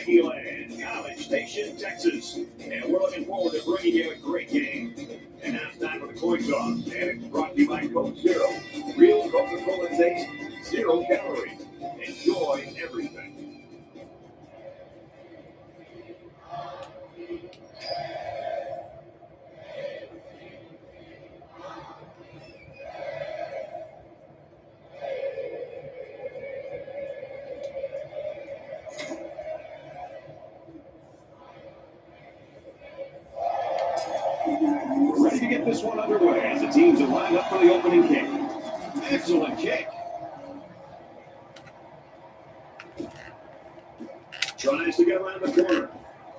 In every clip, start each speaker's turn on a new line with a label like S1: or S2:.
S1: Land, College Station, Texas. And we're looking forward to bringing you a great game. And now it's time for the coin toss. And it's brought to you by Coke Zero. Real Coca-Cola taste, 0 calories. Enjoy everything. Ready to get this one underway as the teams are lined up for the opening kick. Excellent kick. Tries to get around the corner.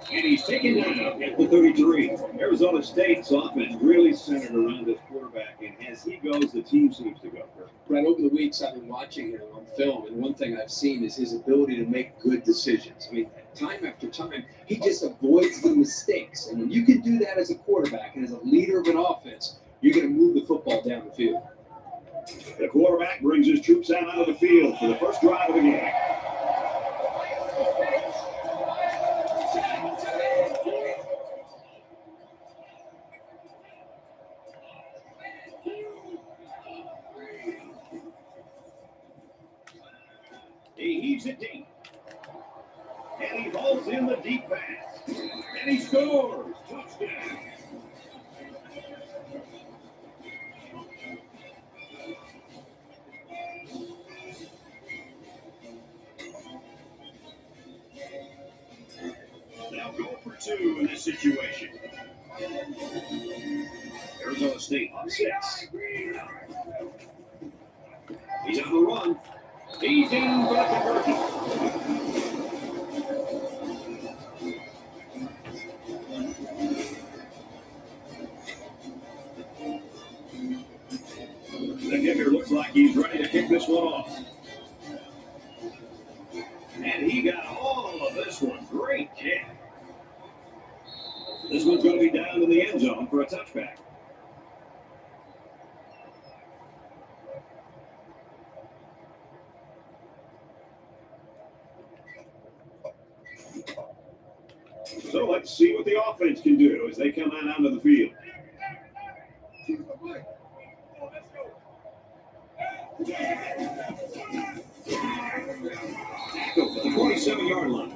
S1: And he's taken down at the 33. Arizona State's offense really centered around this quarterback, and as he goes, the team seems to go.
S2: Right, over the weeks I've been watching him on film, and one thing I've seen is his ability to make good decisions. I mean, time after time, he just avoids the mistakes. And when you can do that as a quarterback and as a leader of an offense, you're going to move the football down the field.
S1: The quarterback brings his troops out onto the field for the first drive of the game. He heaves it deep. And he hauls in the deep pass. And he scores. Touchdown. Now go for 2 in this situation. Arizona State on 6. He's on the run. He's in for the conversion. The kicker looks like he's ready to kick this one off. And he got all of this one. Great kick. This one's going to be down in the end zone for a touchback. So let's see what the offense can do as they come out onto the field. Tackle for the 27-yard line.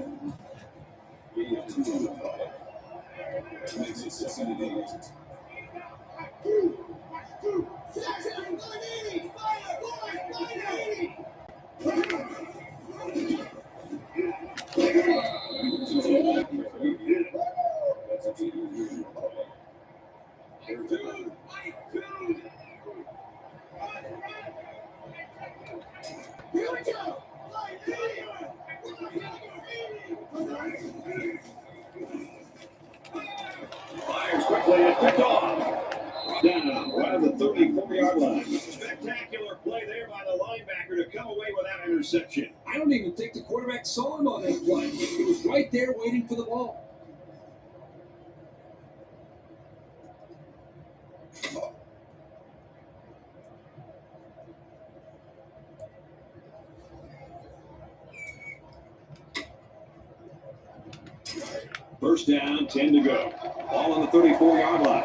S1: Fires quickly and picked off. Down right at the 34-yard line. Spectacular play there by the linebacker to come away with that interception.
S2: I don't even think the quarterback saw him on that play. He was right there waiting for the ball.
S1: First down, 10 to go. Ball on the 34-yard line.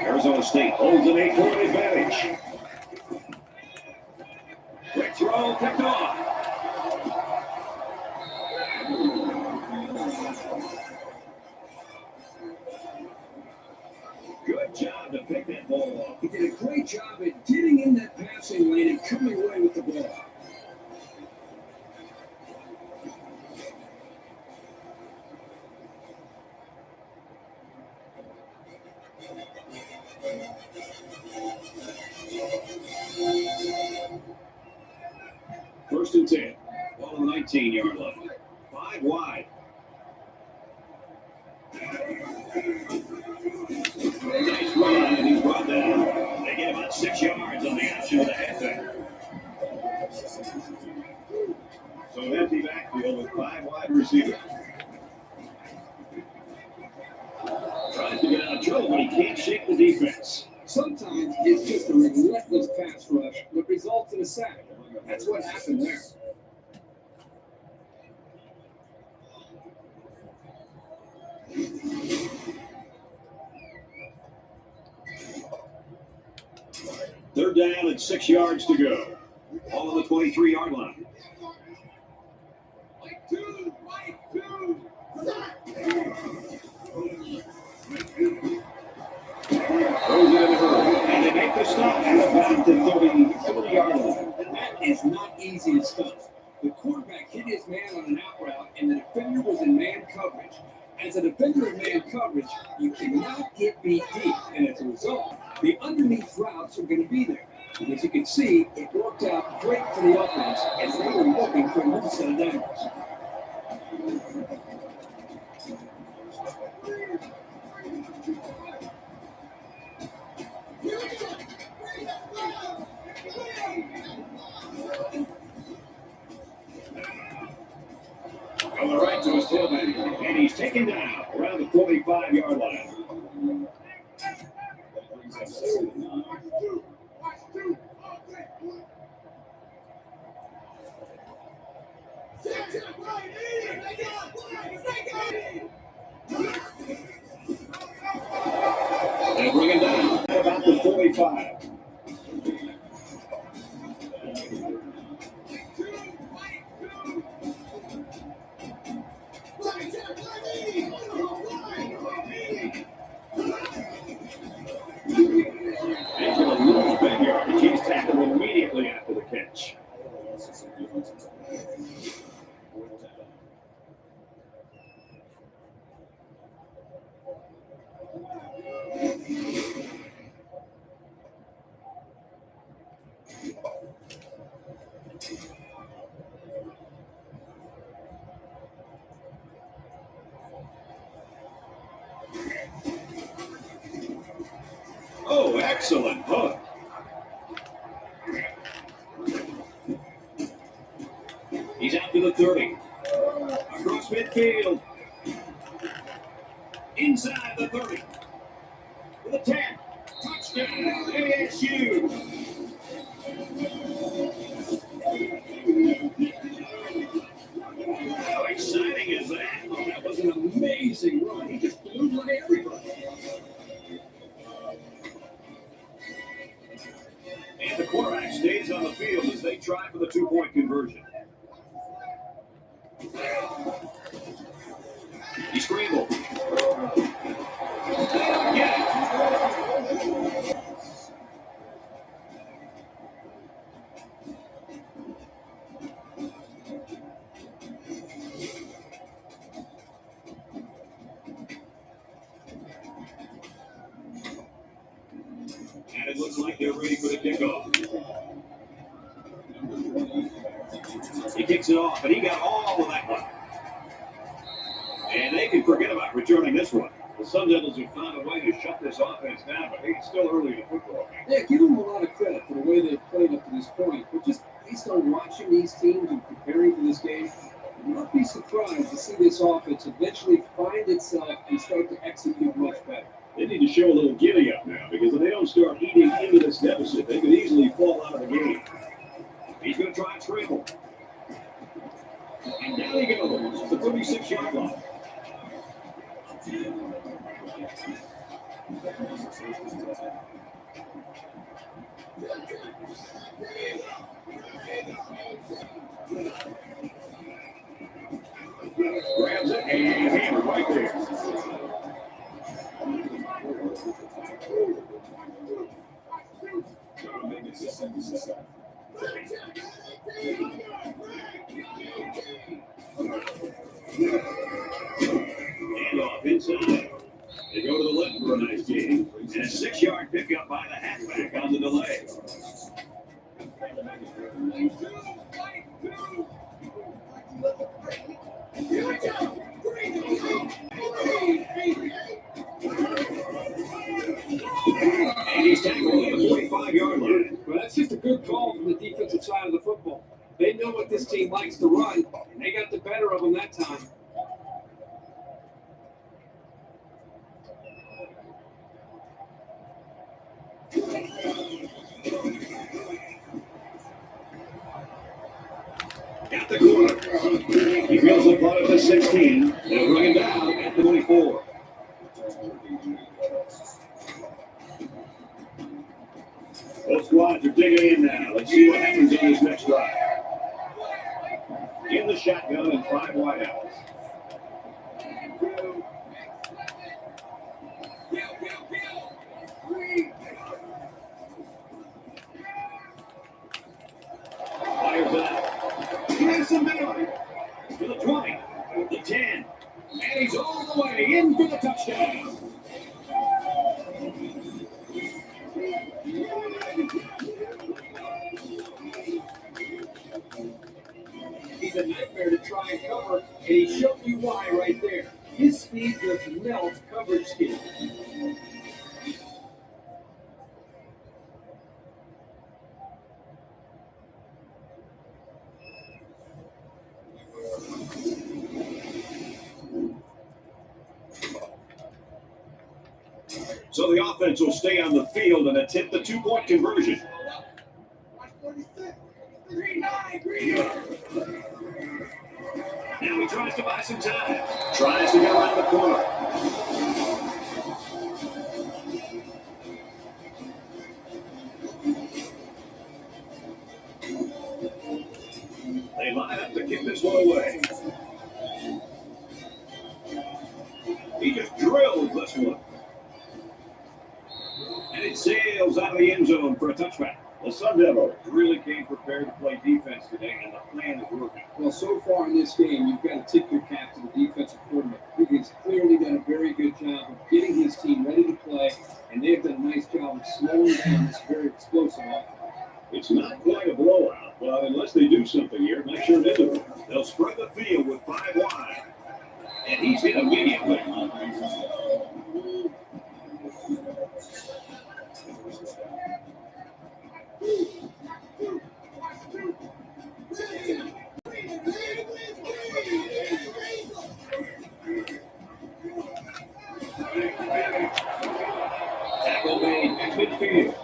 S1: Arizona State holds an 8-point advantage. Quick throw, picked off. Good job to pick that ball off.
S2: He did a great job at getting in that passing lane and coming away with the ball.
S1: First and 10. Ball on the 19-yard line. 5 wide. Nice run, and he's brought down. They get about 6 yards on the action of the halfback. So an empty backfield with 5 wide receivers. Tries to get out of trouble, but he can't shake the defense.
S2: Sometimes it's just a relentless pass rush that results in a sack. That's what happened there.
S1: Third down and 6 yards to go. All on the 23-yard line. Throws it in the hurry, and they make the stop at about the 30-yard line.
S2: And that is not easy to stop. The quarterback hit his man on an out route, and the defender was in man coverage. As a defender in man coverage, you cannot get beat deep, and as a result, the underneath routes are going to be there. And as you can see, it worked out great for the offense as they were looking for a new set of downs.
S1: On the right to his tailback, and he's taken down around the 45-yard line. And bring him down at about the 45. And for the little big yardage, he's tackled immediately after the catch. Oh, excellent hook. He's out to the 30. Across midfield. Inside the 30. To the 10. Touchdown, ASU. How exciting is that?
S2: Oh, that was an amazing run. He just blew by everybody.
S1: And the quarterback stays on the field as they try for the 2-point conversion. He scrambled. Get it. And it looks like they're ready for the kickoff. He kicks it off, and he got all of that one. And they can forget about returning this one. The Sun Devils have found a way to shut this offense down, but it's still early in the football game.
S2: Yeah, give them a lot of credit for the way they've played up to this point. But just based on watching these teams and preparing for this game, you will not be surprised to see this offense eventually find itself and start to execute much better.
S1: They need to show a little giddy up now, because if they don't start eating into this deficit, they could easily fall out of the game. He's going to try and scramble. And down he goes, the 36-yard line. Grabs it and hammered right there. And off inside. They go to the left for a nice gain. And a 6-yard pickup by the halfback on the delay. And he's tackled at the 45-yard line.
S2: Well, that's just a good call from the defensive side of the football. They know what this team likes to run, and they got the better of them that time.
S1: At the corner. He feels the punt at the 16. They'll bring him down at the 24. Both squads are digging in now. Let's see what happens on this next drive. In the shotgun and 5 wideouts. Fires it out. He has some memory. To the 20, the 10, and he's all the way in for the touchdown.
S2: He's a nightmare to try and cover, and he showed you why right there. His speed just melts coverage skin.
S1: So the offense will stay on the field and attempt the 2-point conversion. Now he tries to buy some time. Tries to get around the corner. They line up to kick this one away. He just drilled this one. And it sails out of the end zone for a touchback. The Sun Devils really came prepared to play defense today, and the plan is working.
S2: Well, so far in this game, you've got to tip your cap to the defensive coordinator. He's clearly done a very good job of getting his team ready to play, and they've done a nice job of slowing down this very explosive offense.
S1: It's not quite a blowout, but unless they do something here, it might turn into one. They'll spread the field with 5 wide, and he's hit immediately. Tackle made at midfield.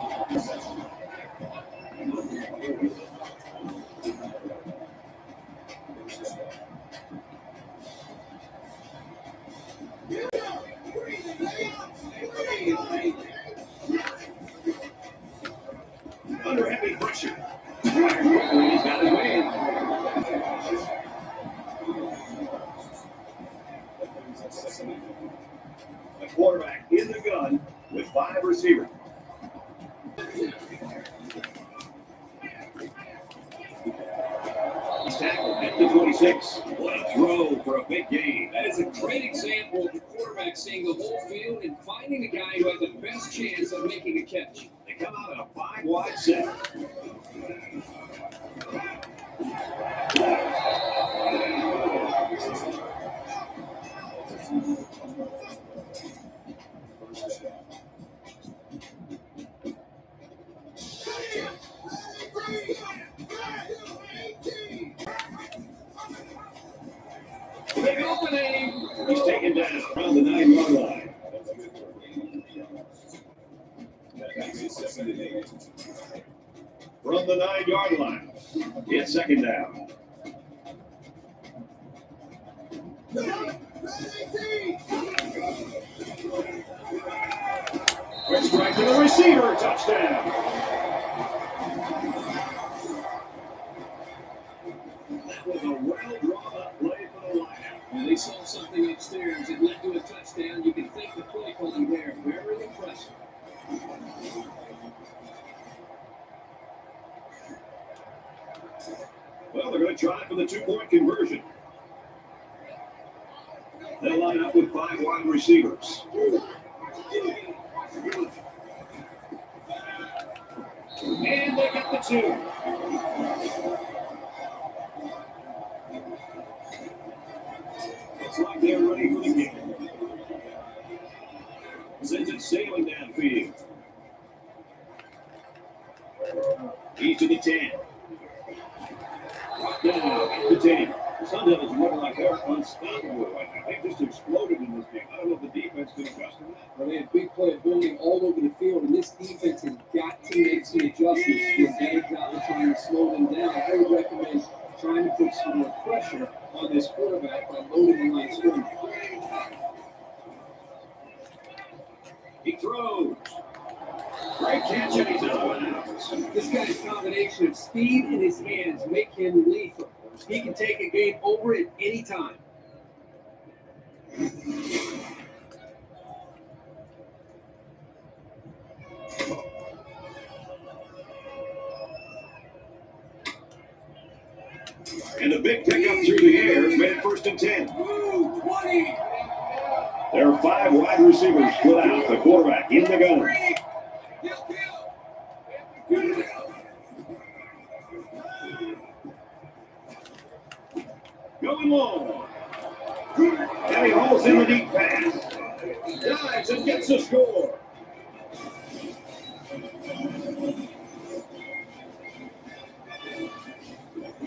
S1: Under heavy pressure. He's got his man. The quarterback in the gun with 5 receivers. He's tackled at the 26. What a throw for a big gain.
S2: That is a great example of the quarterback seeing the whole field and finding the guy who had the best chance of making a catch.
S1: They come out in a 5 wide set. Big opening. He's taken down around the 9-yard line. From the 9-yard line, it's second down. Quick strike to the receiver, touchdown. That was a well-drawn-up play for the Lions.
S2: When they saw something upstairs, it led to a touchdown. You can thank the play calling there. Very impressive.
S1: Well, they're going to try for the 2-point conversion. They'll line up with 5 wide receivers. And they get the 2. Looks like they're ready for the game. Sends it sailing downfield. He's to the 10. Down at the 10. The Sun Devils look like they're unstoppable right now. They just exploded in this game. I don't know if the defense can adjust to that.
S2: Well, they had big play building all over the field, and this defense has got to make some adjustments to do a better job of trying to slow them down. I would recommend trying to put some more pressure on this quarterback by loading the line of scrimmage.
S1: He throws. Great catch, and he's out of bounds.
S2: This guy's combination of speed and his hands make him lethal. He can take a game over at any time.
S1: And a big pickup through the air has made it 1st and 10.
S2: Ooh, 20.
S1: There are 5 wide receivers split out. The quarterback in the gun. Going long. And he holds in the deep pass. Dives and gets the score.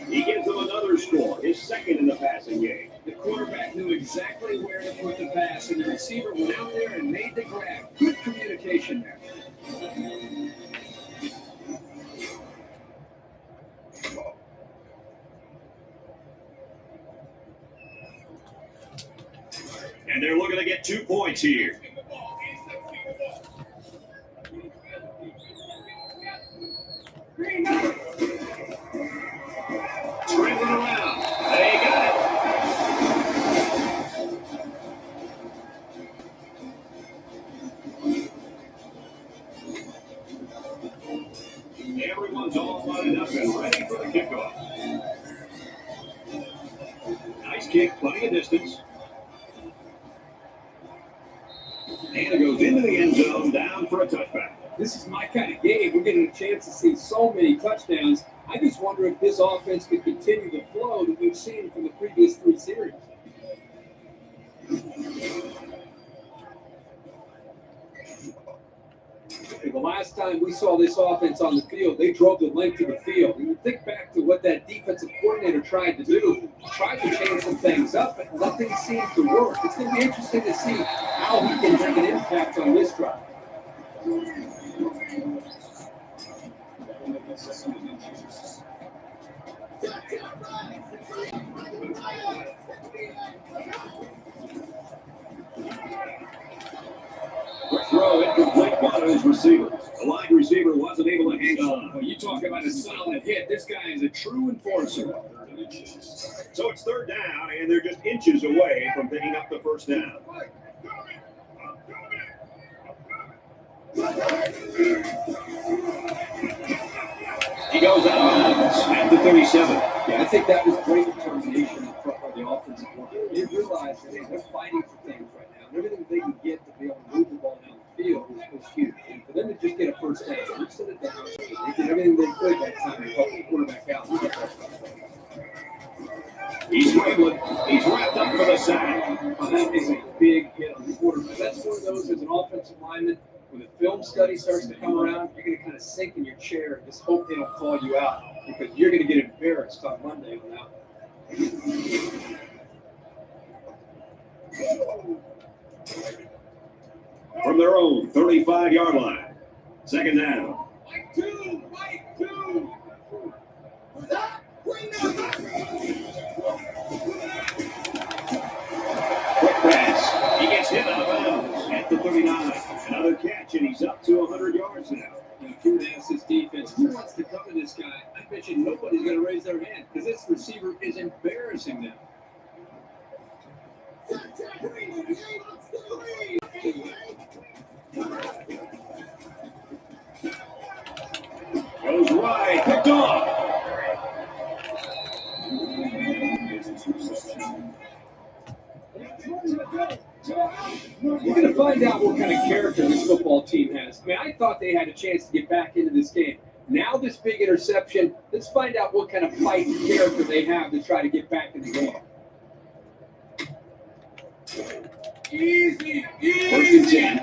S1: He gives them another score, his 2nd in the passing game.
S2: The quarterback knew exactly where to put the pass, and the receiver went out there and made the grab. Good communication there.
S1: And they're looking to get 2 points here. Scrambling around. They got it. Everyone's all lined up and ready for the kickoff. Nice kick, plenty of distance. And it goes into the end zone, down for a touchback.
S2: This is my kind of game. We're getting a chance to see so many touchdowns. I just wonder if this offense could continue the flow that we've seen from the previous 3 series. The last time we saw this offense on the field, they drove the length of the field. And you think back to what that defensive coordinator tried to do. He tried to change some things up, but nothing seemed to work. It's going to be interesting to see how he can make an impact on this drive.
S1: Quick throw, incomplete, one of his receivers. The wide receiver wasn't able to hang on.
S2: Well, you talk about a solid hit. This guy is a true enforcer.
S1: So it's 3rd down, and they're just inches away from picking up the 1st down. He goes out of bounds at the 37.
S2: Yeah, I think that was great determination from the offensive line. They realized that they're fighting for things right now. And everything they can get to be able to move the ball down the field was huge. And for them to just get a 1st down, they set it down. They did everything they could that time to help the quarterback out.
S1: He's scrambling. He's wrapped up for the sack.
S2: Well, that is a big hit on the quarterback. That's one of those as an offensive lineman. When the film study starts to come around, you're going to kind of sink in your chair and just hope they don't call you out because you're going to get embarrassed on Monday on that.
S1: From their own 35-yard line. 2nd down.
S2: Mike two.
S1: Quick pass. He gets hit out of bounds at the 39. Another catch, and he's up to 100 yards now.
S2: If you would ask this defense, who wants to cover this guy? I bet you nobody's going to raise their hand because this receiver is embarrassing them.
S1: Goes wide, picked off.
S2: We're going to find out what kind of character this football team has. I mean, I thought they had a chance to get back into this game. Now this big interception, let's find out what kind of fight and character they have to try to get back in the game. Easy.
S1: 1st and 10.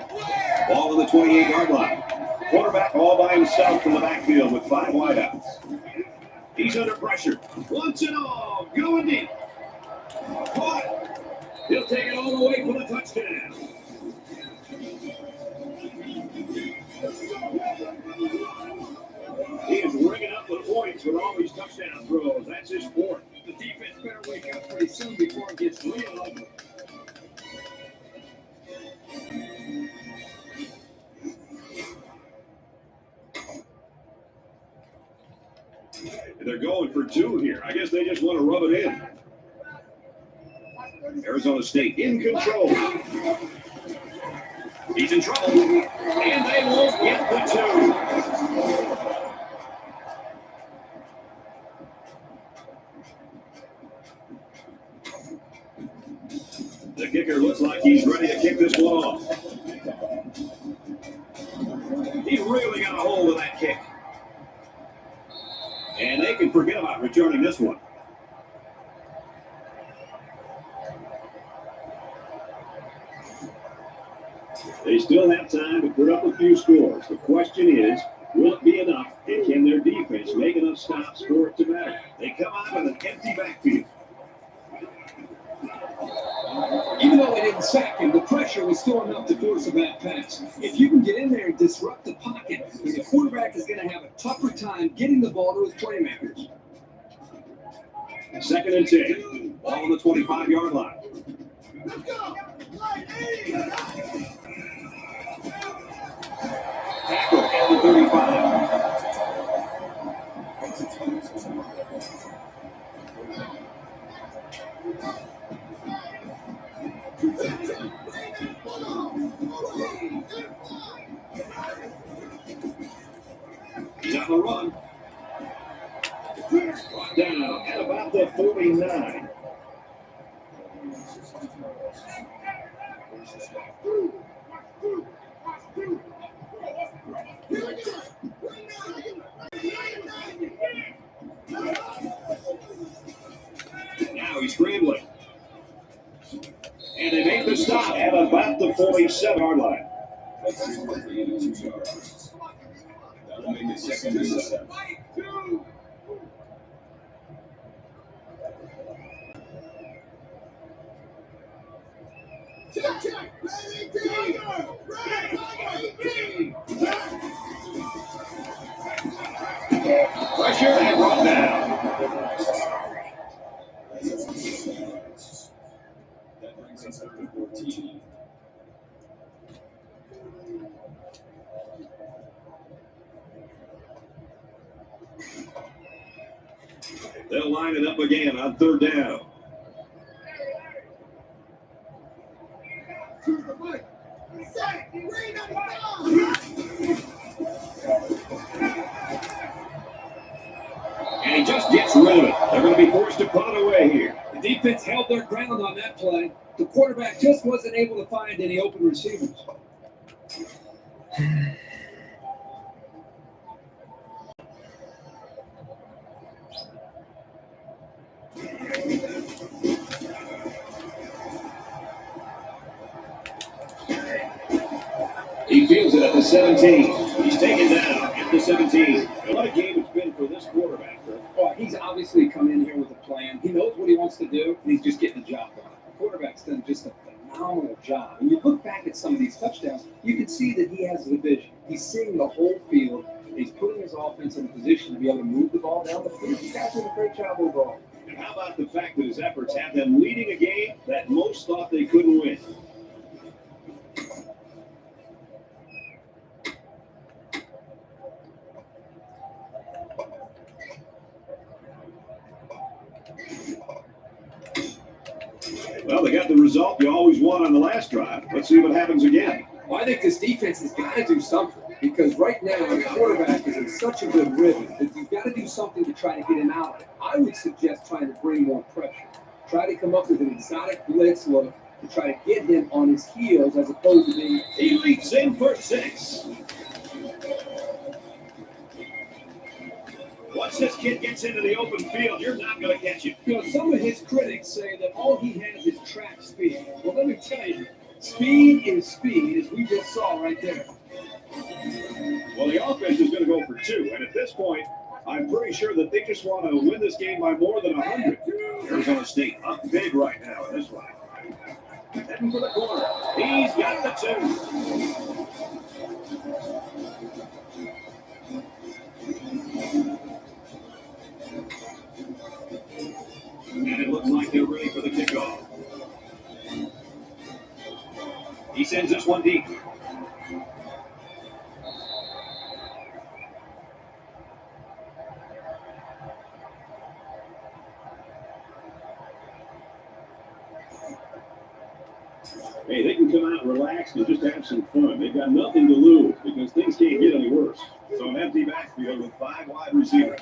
S1: Ball on the 28-yard line. Quarterback all by himself in the backfield with 5 wideouts. He's under pressure. Once and all, going deep. Caught. He'll take it all the way for the touchdown. He is ringing up the points with all these touchdown throws. That's his 4th.
S2: The defense better wake up pretty soon before it gets real ugly.
S1: they're going for two here. I guess they just want to rub it in. Arizona State in control. He's in trouble, and they won't get the two. The kicker looks like he's ready to kick this one off. He really got a hold of that kick. And they can forget about returning this one. They still have time to put up a few scores. The question is, will it be enough? And can their defense make enough stops for it to matter? They come out with an empty backfield.
S2: Even though they didn't sack him, the pressure was still enough to force a bad pass. If you can get in there and disrupt the pocket, the quarterback is going to have a tougher time getting the ball to his playmakers.
S1: 2nd and 10. Ball on the 25-yard line.
S3: Let's go!
S1: Tackle at the 35. He's on the run. Brought down at about the 49. Now he's scrambling. And they make the stop at about the 47-yard line.
S3: That'll make it 2nd and 7. Check!
S1: Pressure and brought down.
S3: That brings us up to 14.
S1: They'll line it up again on 3rd down. And he just gets rid of it. They're going to be forced to punt it away here.
S2: The defense held their ground on that play. The quarterback just wasn't able to find any open receivers.
S1: He feels it at the 17. He's taken down at the 17. What a game it's been for this quarterback.
S2: Well, he's obviously come in here with a plan. He knows what he wants to do, and he's just getting the job done. The quarterback's done just a phenomenal job. When you look back at some of these touchdowns, you can see that he has a vision. He's seeing the whole field. He's putting his offense in a position to be able to move the ball down the field. He's doing a great job overall.
S1: And how about the fact that his efforts have them leading a game that most thought they couldn't win? Well, they got the result you always want on the last drive. Let's see what happens again.
S2: Well, I think this defense has got to do something because right now the quarterback is in such a good rhythm that you've got to do something to try to get him out of it. I would suggest trying to bring more pressure. Try to come up with an exotic blitz look to try to get him on his heels as opposed to being...
S1: He leaps in for 6. Once this kid gets into the open field, you're not going to catch him.
S2: You know, some of his critics say that all he has is track speed. Well, let me tell you, speed is speed, as we just saw right there.
S1: Well, the offense is going to go for 2, and at this point, I'm pretty sure that they just want to win this game by more than 100. Arizona State up big right now in this one. Heading for the corner. He's got the 2. And it looks like they're ready for the kickoff. He sends this one deep. Hey, they can come out relaxed and just have some fun. They've got nothing to lose because things can't get any worse. So an empty backfield with 5 wide receivers.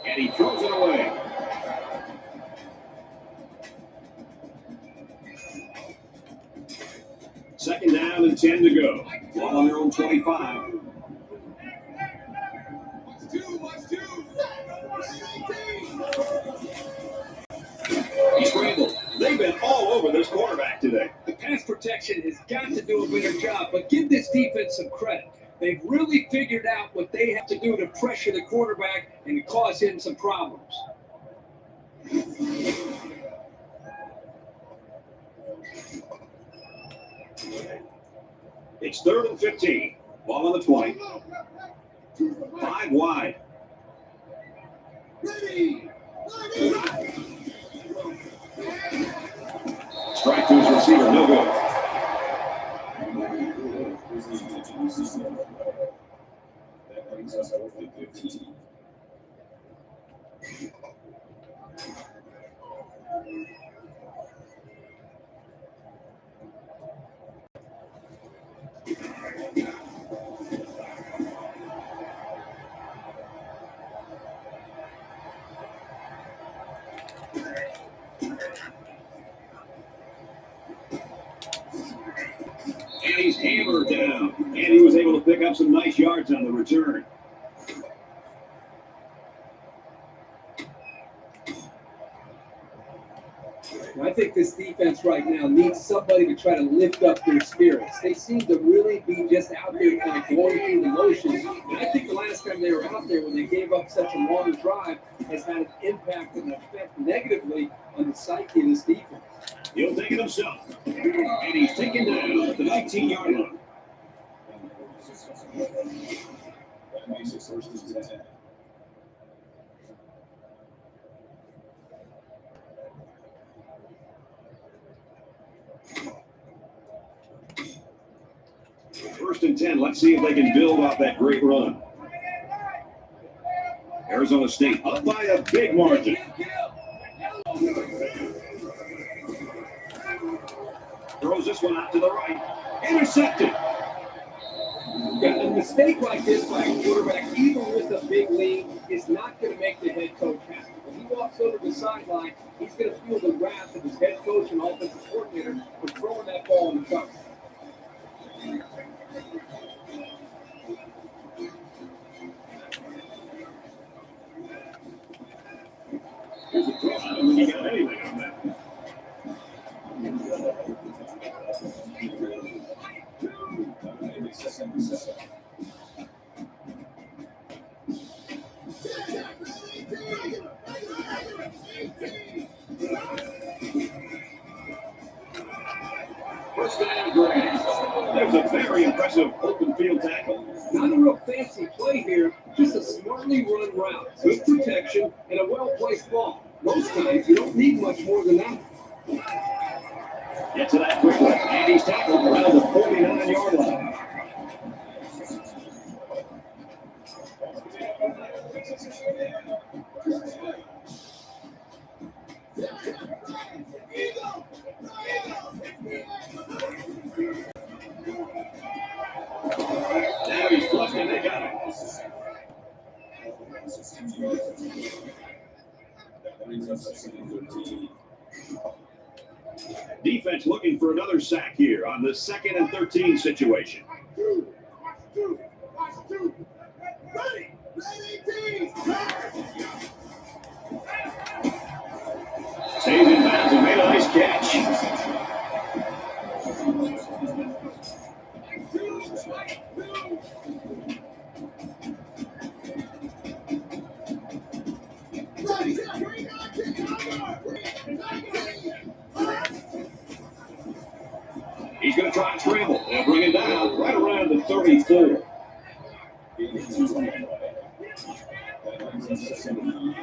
S1: And he throws it away. Second down and 10 to go. Ball on their own 25. He scrambled. They've been all over this quarterback today.
S2: The pass protection has got to do a better job, but give this defense some credit. They've really figured out what they have to do to pressure the quarterback and cause him some problems.
S1: It's 3rd and 15. Ball on the 20. 5 wide. Strike to his receiver, no good.
S3: That brings us over to 15.
S1: And he's hammered down. And he was able to pick up some nice yards on the return.
S2: I think this defense right now needs somebody to try to lift up their spirits. They seem to really be just out there kind of going through the motions. And I think the last time they were out there when they gave up such a long drive has had an impact and effect negatively on the psyche of this defense.
S1: He'll take it himself. And he's taken down at the 19-yard line.
S3: That makes it 1st and 10.
S1: First and 10. Let's see if they can build off that great run. Arizona State up by a big margin. Throws this one out to the right. Intercepted.
S2: Yeah, a mistake like this by a quarterback, even with a big lead, is not going to make the head coach happy. When he walks over the sideline, he's going to feel the wrath of his head coach and offensive coordinator for throwing that ball in the cover.
S1: Here's a throw. I don't think he got anything on that. First down, Grant. There's a very impressive open field tackle.
S2: Not a real fancy play here, just a smartly run route, good protection, and a well-placed ball. Most times, you don't need much more than that.
S1: Get to that quickly, and he's tackled around the 49-yard line. Now he's flushed and they got it.
S3: That brings us to 2nd and 13.
S1: Defense looking for another sack here on the 2nd and 13 situation. Stays in bounds and made a nice catch. He's going to try and scramble and bring it down right around the 34.
S3: That brings us to 7.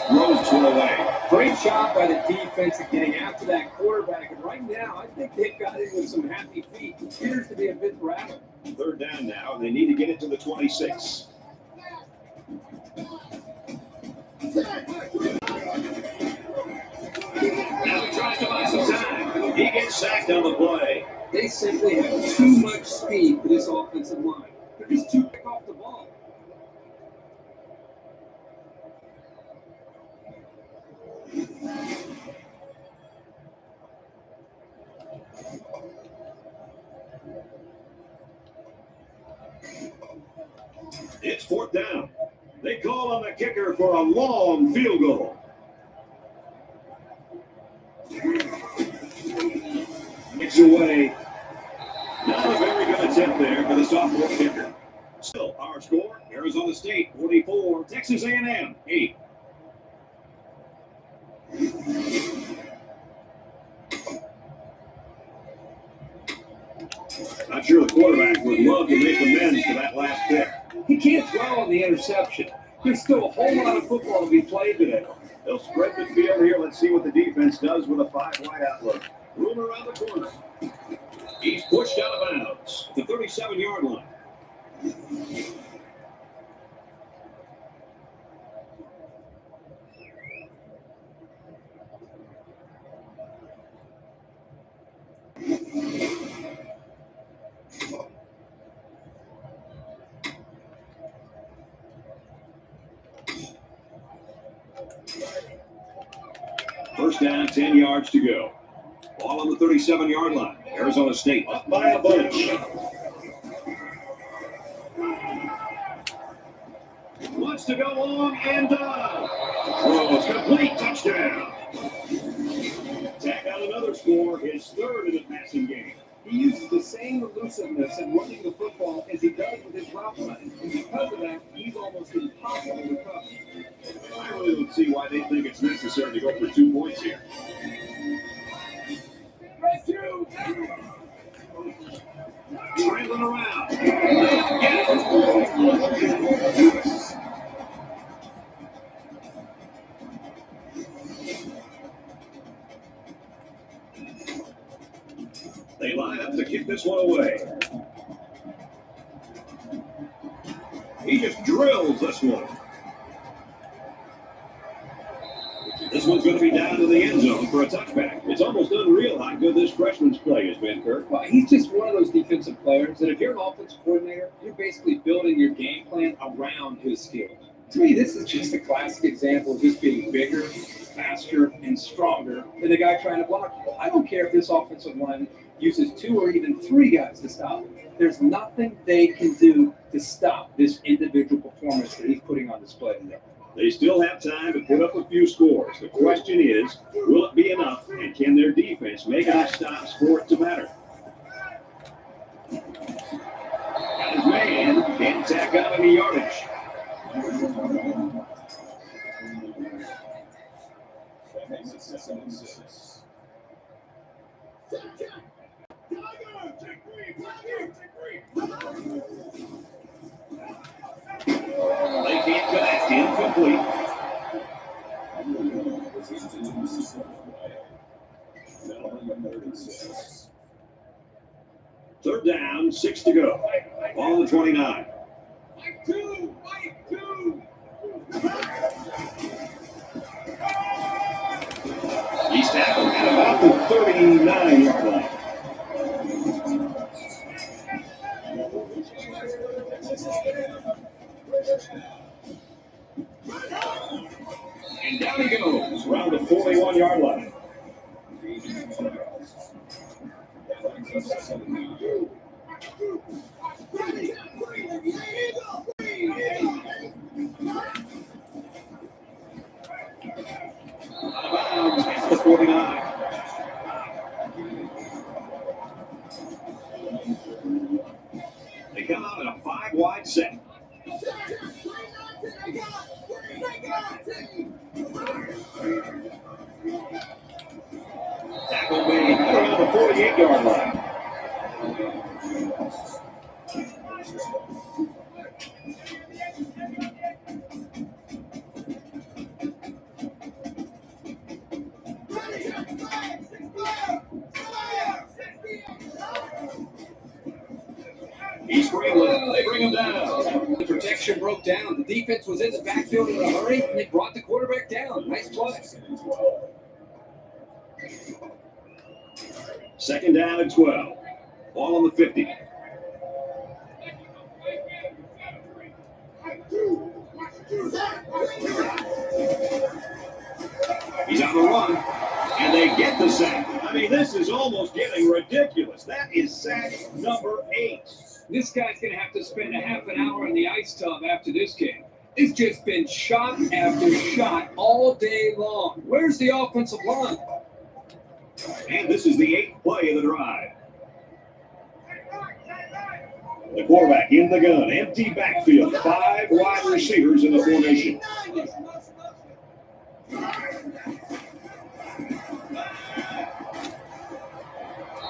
S1: Throws to away.
S2: Great job by the defense of getting after that quarterback. And right now, I think they've got it with some happy feet. appears to be a bit rattled.
S1: Third down now. They need to get it to the 26. Now he tries to buy some time. He gets sacked on the play.
S2: They simply have too much speed for this offensive line. They're just too quick off the ball.
S1: It's fourth down. They call on the kicker for a long field goal. It's away. Not a very good attempt there for the sophomore kicker. Still, our score, Arizona State 44, Texas A&M 8. Not sure the quarterback would love to make amends for that last pick.
S2: He can't dwell on the interception. There's still a whole lot of football to be played today.
S1: They'll spread the field here. Let's see what the defense does with a 5-wide outlook. Room around the corner. He's pushed out of bounds. The 37-yard line. First down, 10 yards to go. Ball on the 37-yard line. Arizona State up by a bunch. Wants to go long and throws complete, touchdown. Tack out another score, his third in the passing game.
S2: He uses the same elusiveness in running the football as he does with his route running. And because of that, he's almost impossible to cover.
S1: I really don't see why they think it's necessary to go for 2 points here. Trailing around. They line up to kick this one away. He just drills this one. This one's going to be down to the end zone for a touchback. It's almost unreal how good this freshman's play has been, Kirk.
S2: Well, he's just one of those defensive players that if you're an offensive coordinator, you're basically building your game plan around his skills. To me, this is just a classic example of just being bigger, faster, and stronger than the guy trying to block you. I don't care if this offensive line uses 2 or even 3 guys to stop him. There's nothing they can do to stop this individual performance that he's putting on display today.
S1: They still have time to put up a few scores. The question is, will it be enough, and can their defense make enough stops for it to matter? Got his man, can't tack out any yardage. They can't connect, incomplete. Third down, 6 to go. Ball at 29. He's tackled at about the 39-yard line. And down he goes around the 41-yard line. Out of bounds at the 49. They come out in a 5-wide set. Tackle made around the 48-yard line. He's scrambling. They bring him down.
S2: The protection broke down. The defense was in the backfield in a hurry, and they brought the quarterback down. Nice play.
S1: Second down and 12. Ball on the 50. He's on the run, and they get the sack. I mean, this is almost getting ridiculous. That is sack number 8.
S2: This guy's going to have to spend a half an hour in the ice tub after this game. It's just been shot after shot all day long. Where's the offensive line?
S1: And this is the 8th play of the drive. The quarterback in the gun, empty backfield, 5 wide receivers in the formation.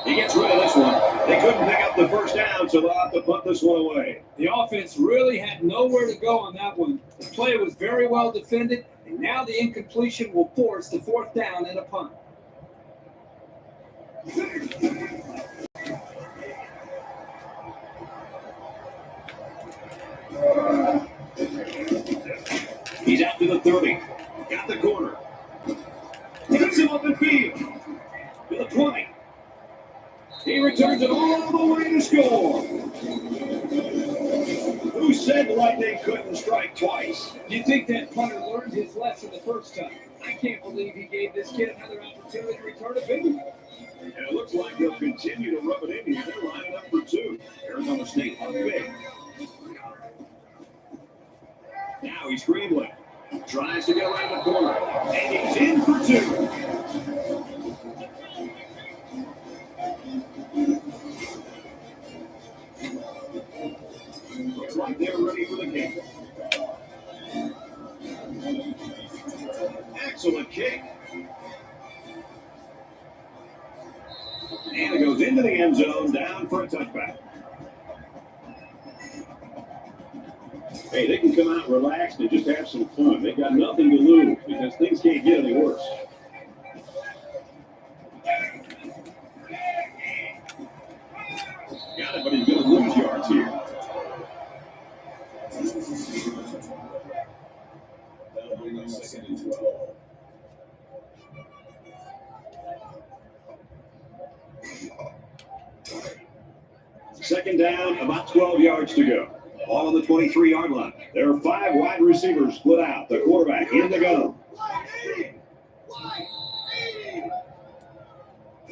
S1: He gets rid of this one. They couldn't pick up the first down, so they'll have to punt this one away.
S2: The offense really had nowhere to go on that one. The play was very well defended, and now the incompletion will force the 4th down and a punt.
S1: He's out to the 30. Got the corner. Gets him up in field. To the 20. He returns it all the way to score. Who said Lightning couldn't strike twice?
S2: You think that punter learned his lesson the first time? I can't believe he gave this kid another opportunity to return a big one.
S1: And it looks like they'll continue to rub it in here. They're lining up for 2. Arizona State up big. Now he's scrambling. Tries to get around the corner. And he's in for 2. Looks like they're ready for the kick. Excellent kick. And it goes into the end zone, down for a touchback. Hey, they can come out relaxed and just have some fun. They've got nothing to lose because things can't get any worse. Got it, but he's going to lose yards here.
S3: That'll bring up 2nd and 12.
S1: Second down, about 12 yards to go. Ball on the 23-yard line. There are 5 wide receivers split out. The quarterback in the gun.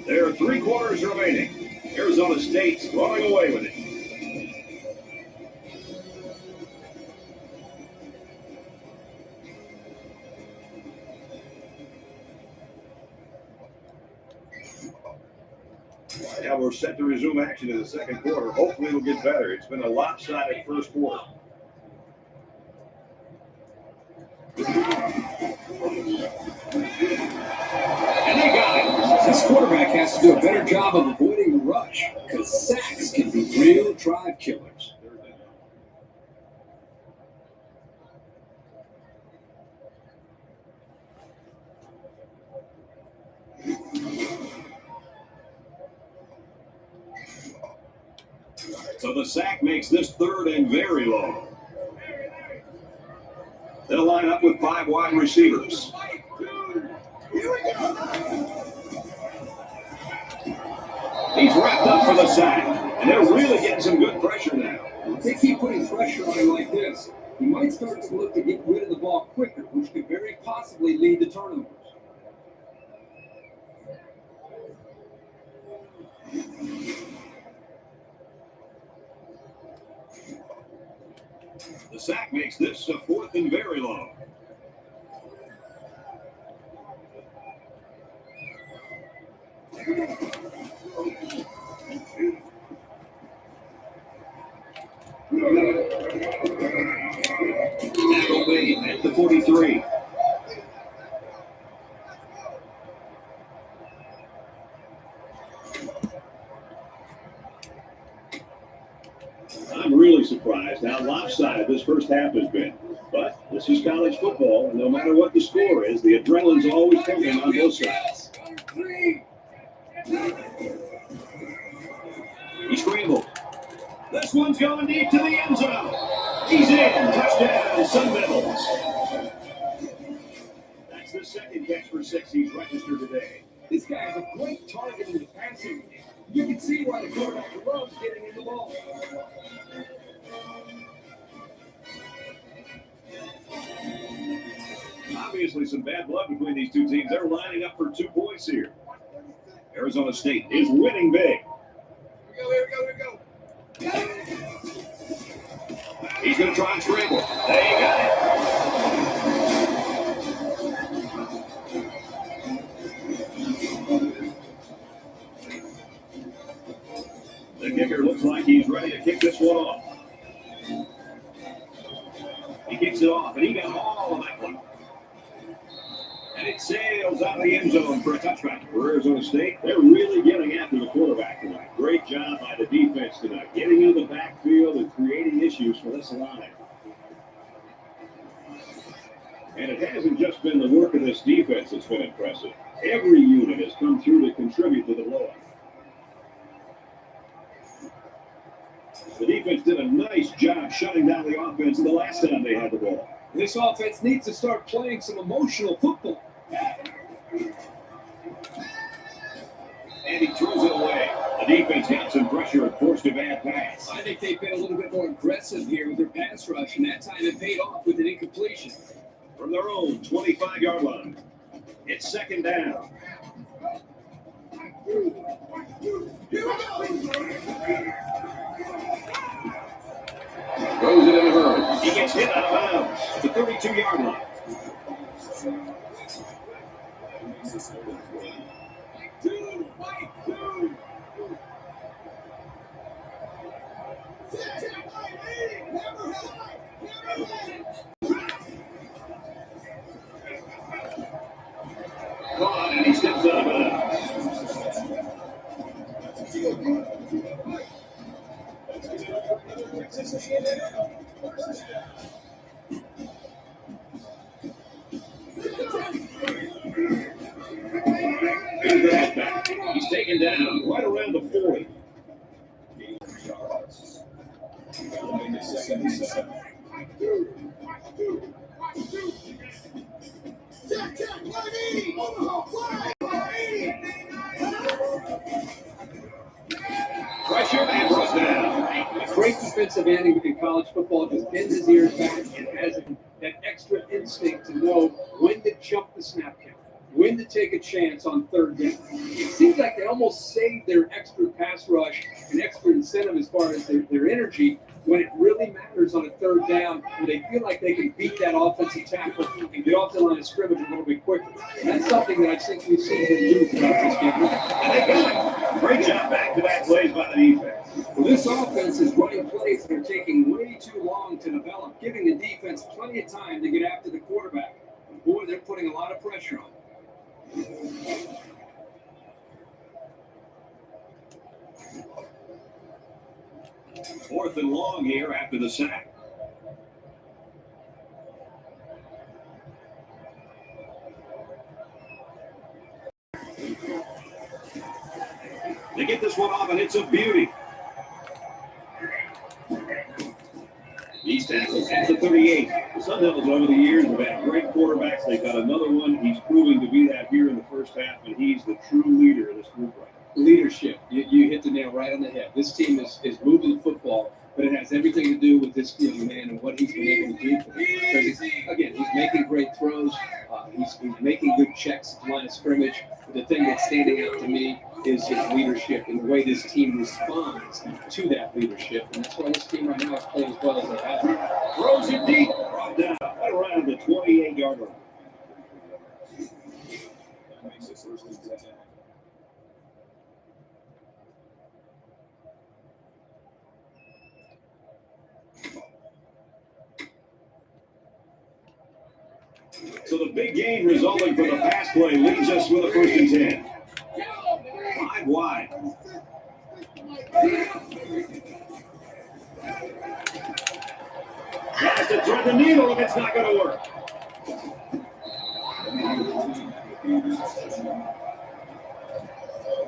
S1: There are 3 quarters remaining. Arizona State's running away with it. Now we're set to resume action in the second quarter. Hopefully it'll get better. It's been a lopsided first quarter. And they got it.
S2: This quarterback has to do a better job of avoiding the rush because sacks can be real drive killers.
S1: So the sack makes this 3rd and very long. They'll line up with 5 wide receivers. He's wrapped up for the sack, and they're really getting some good pressure now.
S2: If they keep putting pressure on him like this, he might start to look to get rid of the ball quicker, which could very possibly lead to turnovers.
S1: The sack makes this a 4th and very long. Tackle made at the 43. I'm really surprised how lopsided this first half has been. But this is college football, and no matter what the score is, the adrenaline's always pumping on both sides. He scrambled. This one's going deep to the end zone. He's in. Touchdown, Sun Devils. That's the second catch for 6 he's registered today.
S2: This guy is a great target in the passing game. You can see why the quarterback loves getting in the ball.
S1: Obviously, some bad blood between these two teams. They're lining up for 2 points here. Arizona State is winning big.
S2: Here we go.
S1: He's going to try and scramble. They got it. The kicker looks like he's ready to kick this one off. He kicks it off, and he got all of that one. And it sails out of the end zone for a touchback. For Arizona State, they're really getting after the quarterback tonight. Great job by the defense tonight, getting into the backfield and creating issues for this line. And it hasn't just been the work of this defense that's been impressive. Every unit has come through to contribute to the blowout. The defense did a nice job shutting down the offense the last time they had the ball.
S2: This offense needs to start playing some emotional football.
S1: And he throws it away. The defense got some pressure and forced a bad pass.
S2: I think they've been a little bit more aggressive here with their pass rush, and that time it paid off with an incompletion.
S1: From their own 25-yard line, it's second down. Throws it in a hurry. He gets hit out of bounds. The 32-yard line. Caught, and he steps out of bounds. Texas A&M. He's taken down right around the 40. Pressure and brought down.
S2: A great defensive end in college football just bends his ears back and has that extra instinct to know when to jump the snap count, when to take a chance on third down. It seems like they almost save their extra pass rush and extra incentive as far as their energy when it really matters on a third down, when they feel like they can beat that offensive tackle and get off the line of scrimmage a little bit quicker. That's something that I think we've seen them do throughout this game.
S1: And they got it. Great job back-to-back plays by the defense.
S2: Well, this offense is running plays that are taking way too long to develop, giving the defense plenty of time to get after the quarterback. And boy, they're putting a lot of pressure on him.
S1: Fourth and long here after the sack. They get this one off, and it's a beauty. He's tackled at the 38. The Sun Devils over the years have had great quarterbacks. They've got another one. He's proving to be that here in the first half, and he's the true leader of this group right now.
S2: Leadership. You hit the nail right on the head. This team is moving the football, but it has everything to do with this young man and what he's been able to do for them. Because, he's making great throws. He's making good checks at the line of scrimmage. But the thing that's standing out to me is his leadership and the way this team responds to that leadership. And that's why this team right now is playing as well as they have.
S1: Throws it deep. Brought down right around the 28-yard line. So the big game resulting from the pass play leaves us with a 1st and 10. 5 wide. Tries to thread the needle, and it's not going to work.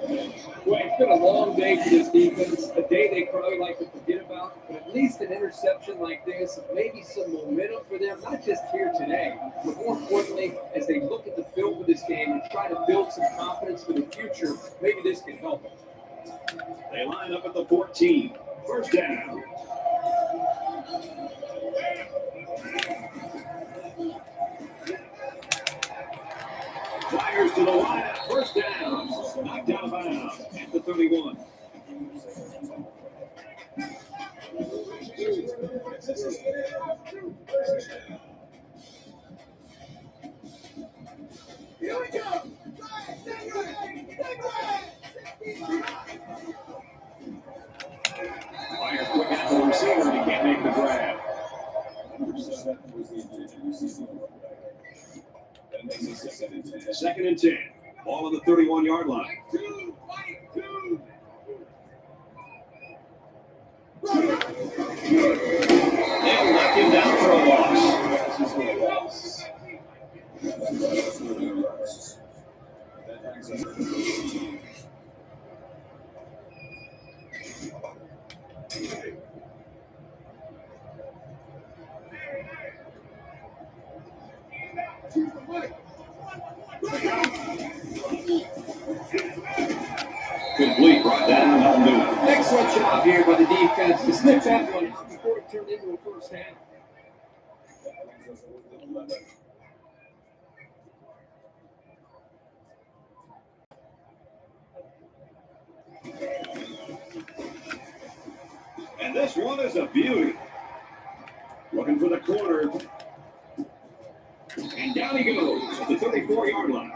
S2: Well, it's been a long day for this defense, a day they probably like to forget about, but at least an interception like this, maybe some momentum for them, not just here today, but more importantly, as they look at the film of this game and try to build some confidence for the future, maybe this can help them.
S1: They line up at the 14. First down. Fires to the line at first down. Knocked out of bounds at the 31.
S4: Here we go.
S1: Fires quick out to the receiver, and he can't make the grab. Second and 10. Ball on the 31-yard line. They'll knock him down for a loss. Complete, brought down, nothing doing.
S2: Excellent job here by the defense to snip that one out before it turned into a first down.
S1: And this one is a beauty. Looking for the corner. And down he goes at the 34-yard line.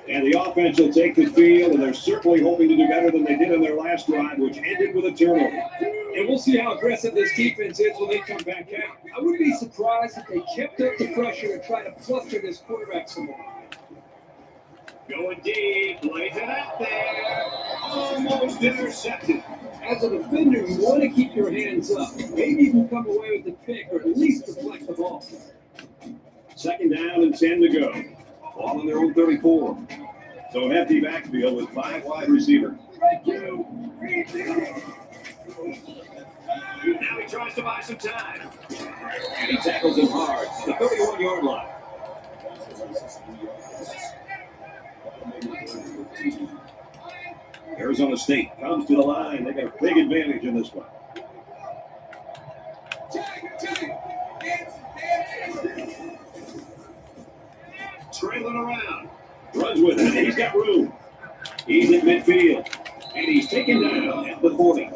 S1: And the offense will take the field, and they're certainly hoping to do better than they did in their last drive, which ended with a turnover.
S2: And we'll see how aggressive this defense is when they come back out. I wouldn't be surprised if they kept up the pressure and try to fluster this quarterback some more.
S1: Going deep, lays it out there. Almost intercepted.
S2: As a defender, you want to keep your hands up. Maybe you can come away with the pick or at least deflect the ball.
S1: Second down and 10 to go. Ball on their own 34. So a hefty backfield with 5 wide receivers. Now he tries to buy some time. And he tackles him hard. The 31-yard line. Arizona State comes to the line. They got a big advantage in this one. Trailing around. Runs with it. He's got room. He's at midfield. And he's taken down at the 40.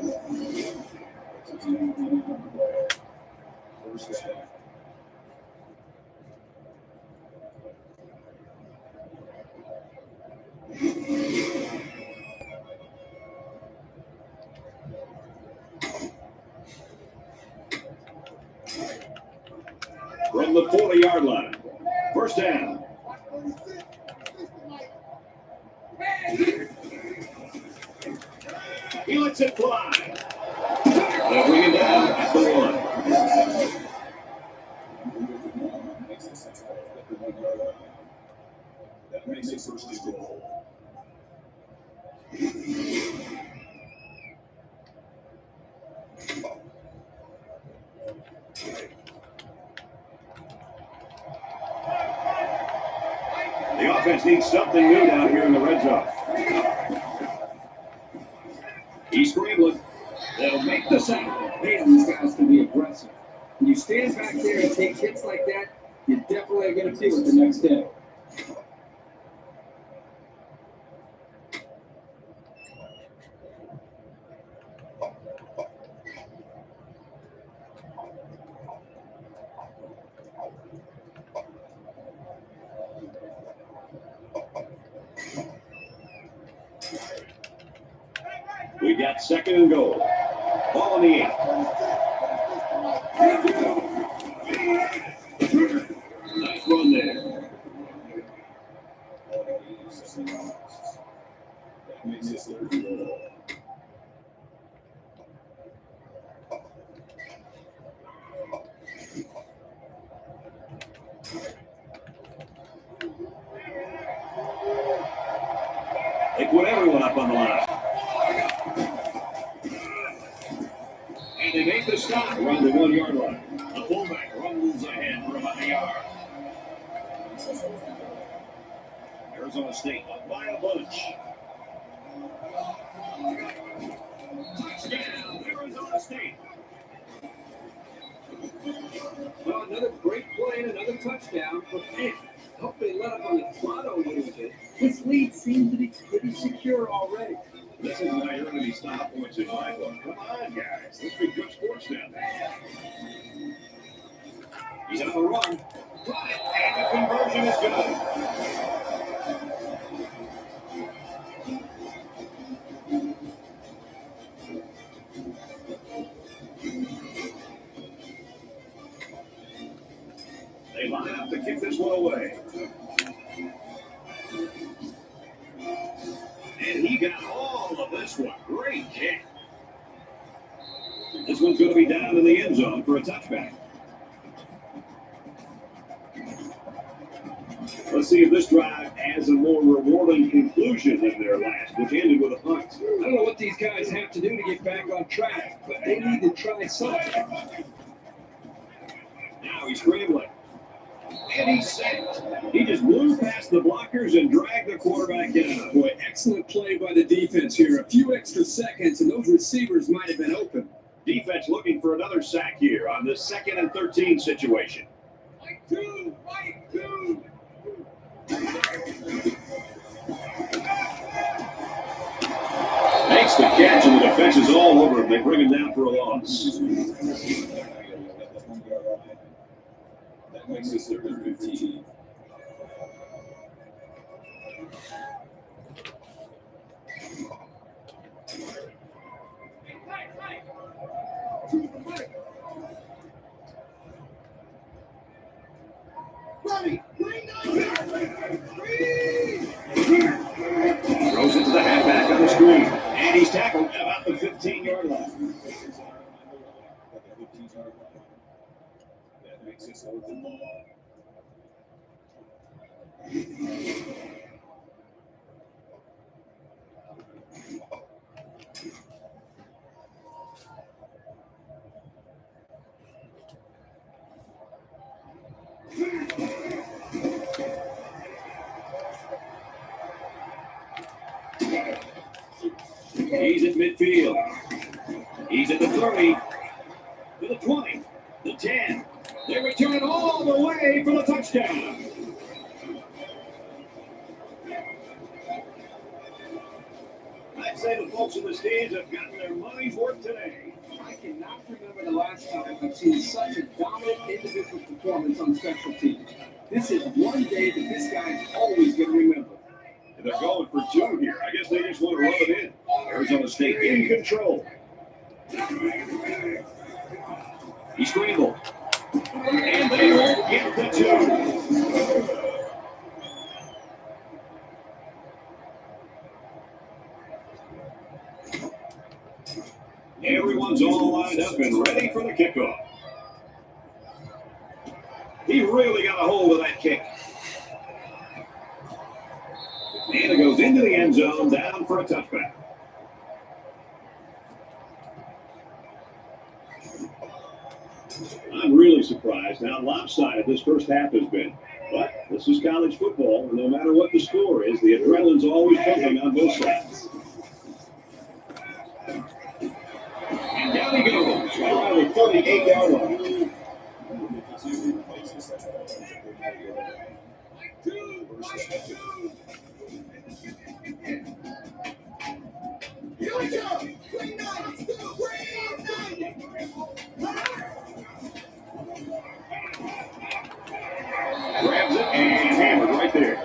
S1: From the 40-yard line. First down. He lets it fly. They'll bring him down at the 1. That makes it first and goal. The offense needs something new down here in the red zone. He's scrambling. They'll make the sack.
S2: Man, these guys can be aggressive. When you stand back there and take hits like that, you definitely are going to feel it the next day.
S1: We got second and goal. Ball on the 8. Nice run there. That makes it third and goal. They put everyone up on the line. And they make the stop around the 1 yard line. The fullback rumbles ahead for about a yard. Arizona State up by a bunch. Touchdown, Arizona State.
S2: Well, another great play and another touchdown. But man, I hope they let up on the throttle a little bit. This lead seems to be pretty secure already.
S1: This is why you're going to be stop points in my book. Come on, guys. Let's be good sports down there. He's on the run. And the conversion is good. They line up to kick this one away. And he got all of this one. Great kick. This one's going to be down in the end zone for a touchback. Let's see if this drive has a more rewarding conclusion than their last, which ended with a punt.
S2: I don't know what these guys have to do to get back on track, but they need to try something.
S1: Now he's scrambling. And he's sacked. He just blew past the blockers and dragged the quarterback down.
S2: Boy, excellent play by the defense here. A few extra seconds, and those receivers might have been open.
S1: Defense looking for another sack here on this 2nd and 13 situation.
S2: Fight two! Fight two!
S1: Makes the catch, and the defense is all over him. They bring him down for a loss.
S3: That makes it 3rd and 15.
S1: Ready. Throws it to the halfback on the screen. And he's tackled at about the 15-yard line.
S3: That makes it 4th and ball.
S1: He's at midfield. He's at the 30, to the 20, the 10. They return it all the way for the touchdown. I'd say the folks in the stands have gotten their money's worth today.
S2: I cannot remember the last time I've seen such a dominant individual performance on special teams. This is one day that this guy's always going to remember.
S1: And they're going for 2 here. I guess they just want to rub it in. Arizona State in control. He scrambled. And they won't get the 2. Everyone's all lined up and ready for the kickoff. He really got a hold of that kick. And it goes into the end zone, down for a touchback. I'm really surprised how lopsided this first half has been. But this is college football, and no matter what the score is, the adrenaline's always pumping on both sides. And down he goes, right around the 38-yard line.
S4: Here we go! Green 9,
S1: Grabs it and hammered right there.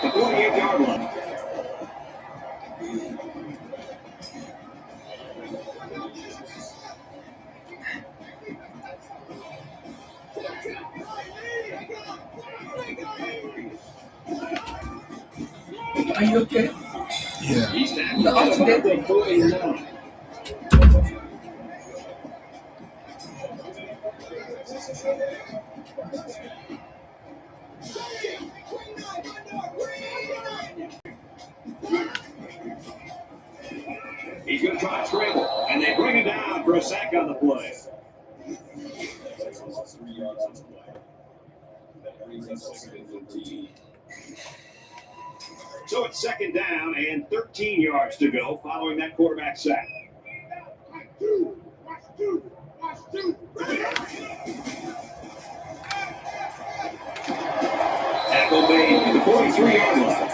S1: The 48-yard line.
S4: Are you okay?
S5: Yeah.
S2: He's tackled
S4: No,
S2: at about
S4: okay.
S2: the 49.
S1: He's going to try to scramble, and they bring it down for a sack on the play.
S3: 3 yards on the play. That brings us 2nd and 15.
S1: So it's 2nd down and 13 yards to go following that quarterback sack. Tackle made at the 43-yard line.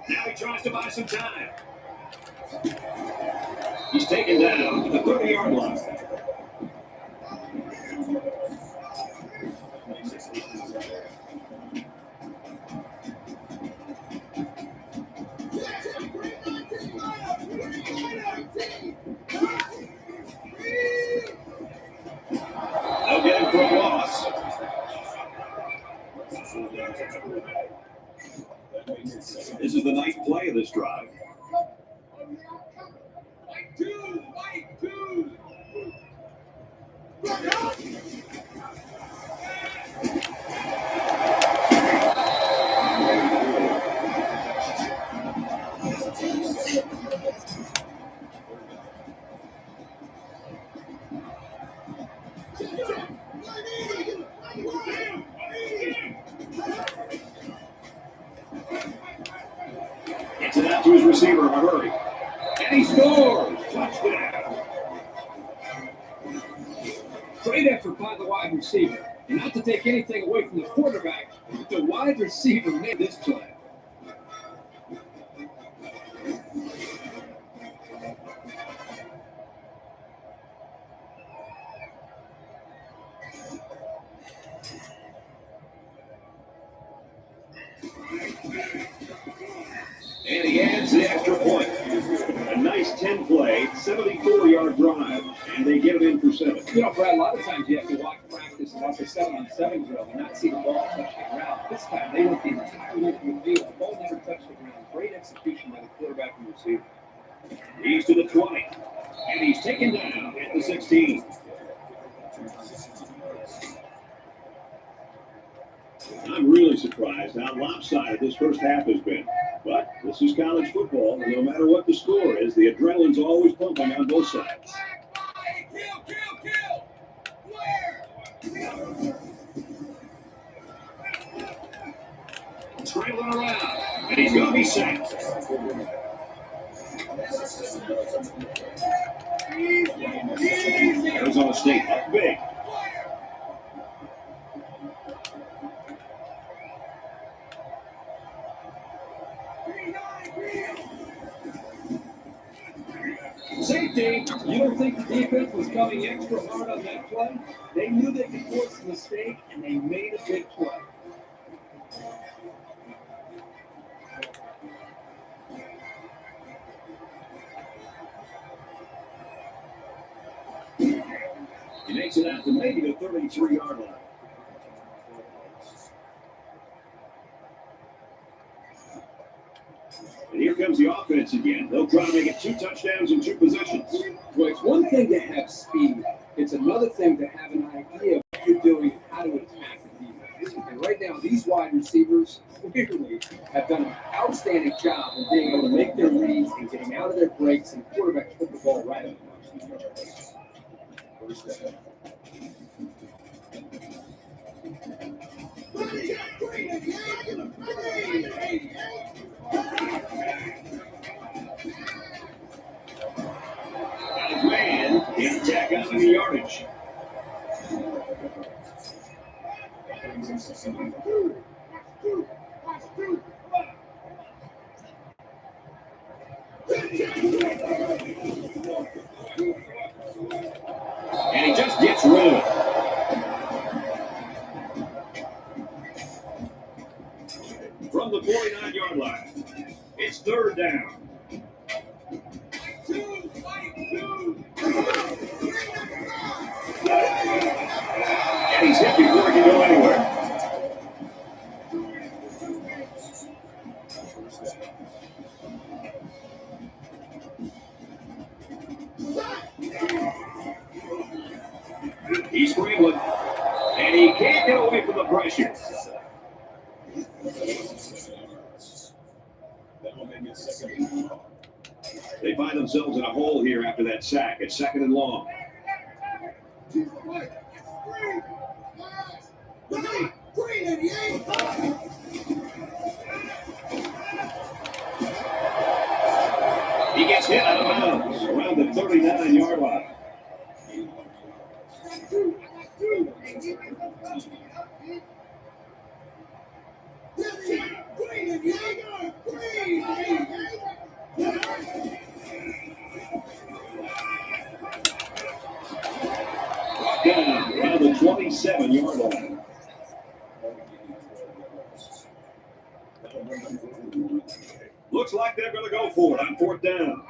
S1: Now he tries to buy some time. He's taken down to the 30-yard line. They'll get him for a loss. This is the ninth play of this drive. Gets it out to his receiver in a hurry. And he scores! Touchdown!
S2: Great effort by the wide receiver. And not to take anything away from the quarterback, but the wide receiver made this play.
S1: And he adds the extra point. A nice 10-play, 74-yard drive, and they get it in for 7.
S2: You know, Brad, a lot of times you have to watch practice about the 7-on-7 drill and not see the ball touch the ground. This time, they went the entire way through the field. The ball never touched the ground. Great execution by the quarterback and receiver.
S1: He's to the 20, and he's taken down at the 16. I'm really surprised how lopsided this first half has been. But this is college football, and no matter what the score is, the adrenaline's always pumping on both sides. Scrambling around, and he's going to be sacked. Arizona State up big.
S2: Safety, you don't think the defense was coming extra hard on that play? They knew they could force a mistake, and they made a big play.
S1: He makes it out to maybe the 33-yard line. And here comes the offense again. They'll try to make it 2 touchdowns in 2 possessions.
S2: Well, it's one thing to have speed. It's another thing to have an idea of what you're doing, how to attack the defense. And right now, these wide receivers clearly have done an outstanding job of being able to make their reads and getting out of their breaks, and quarterbacks put the ball right in.
S1: Got man, can't tack on any yardage. And he just gets rid of it. the 49-yard line. It's third down. And he's hit before he can go anywhere. He's scrambling, and he can't get away from the pressure. They find themselves in a hole here after that sack. It's second and long. He gets hit out of bounds around the 39-yard line. Down around the 27-yard line. Looks like they're going to go for it on fourth down.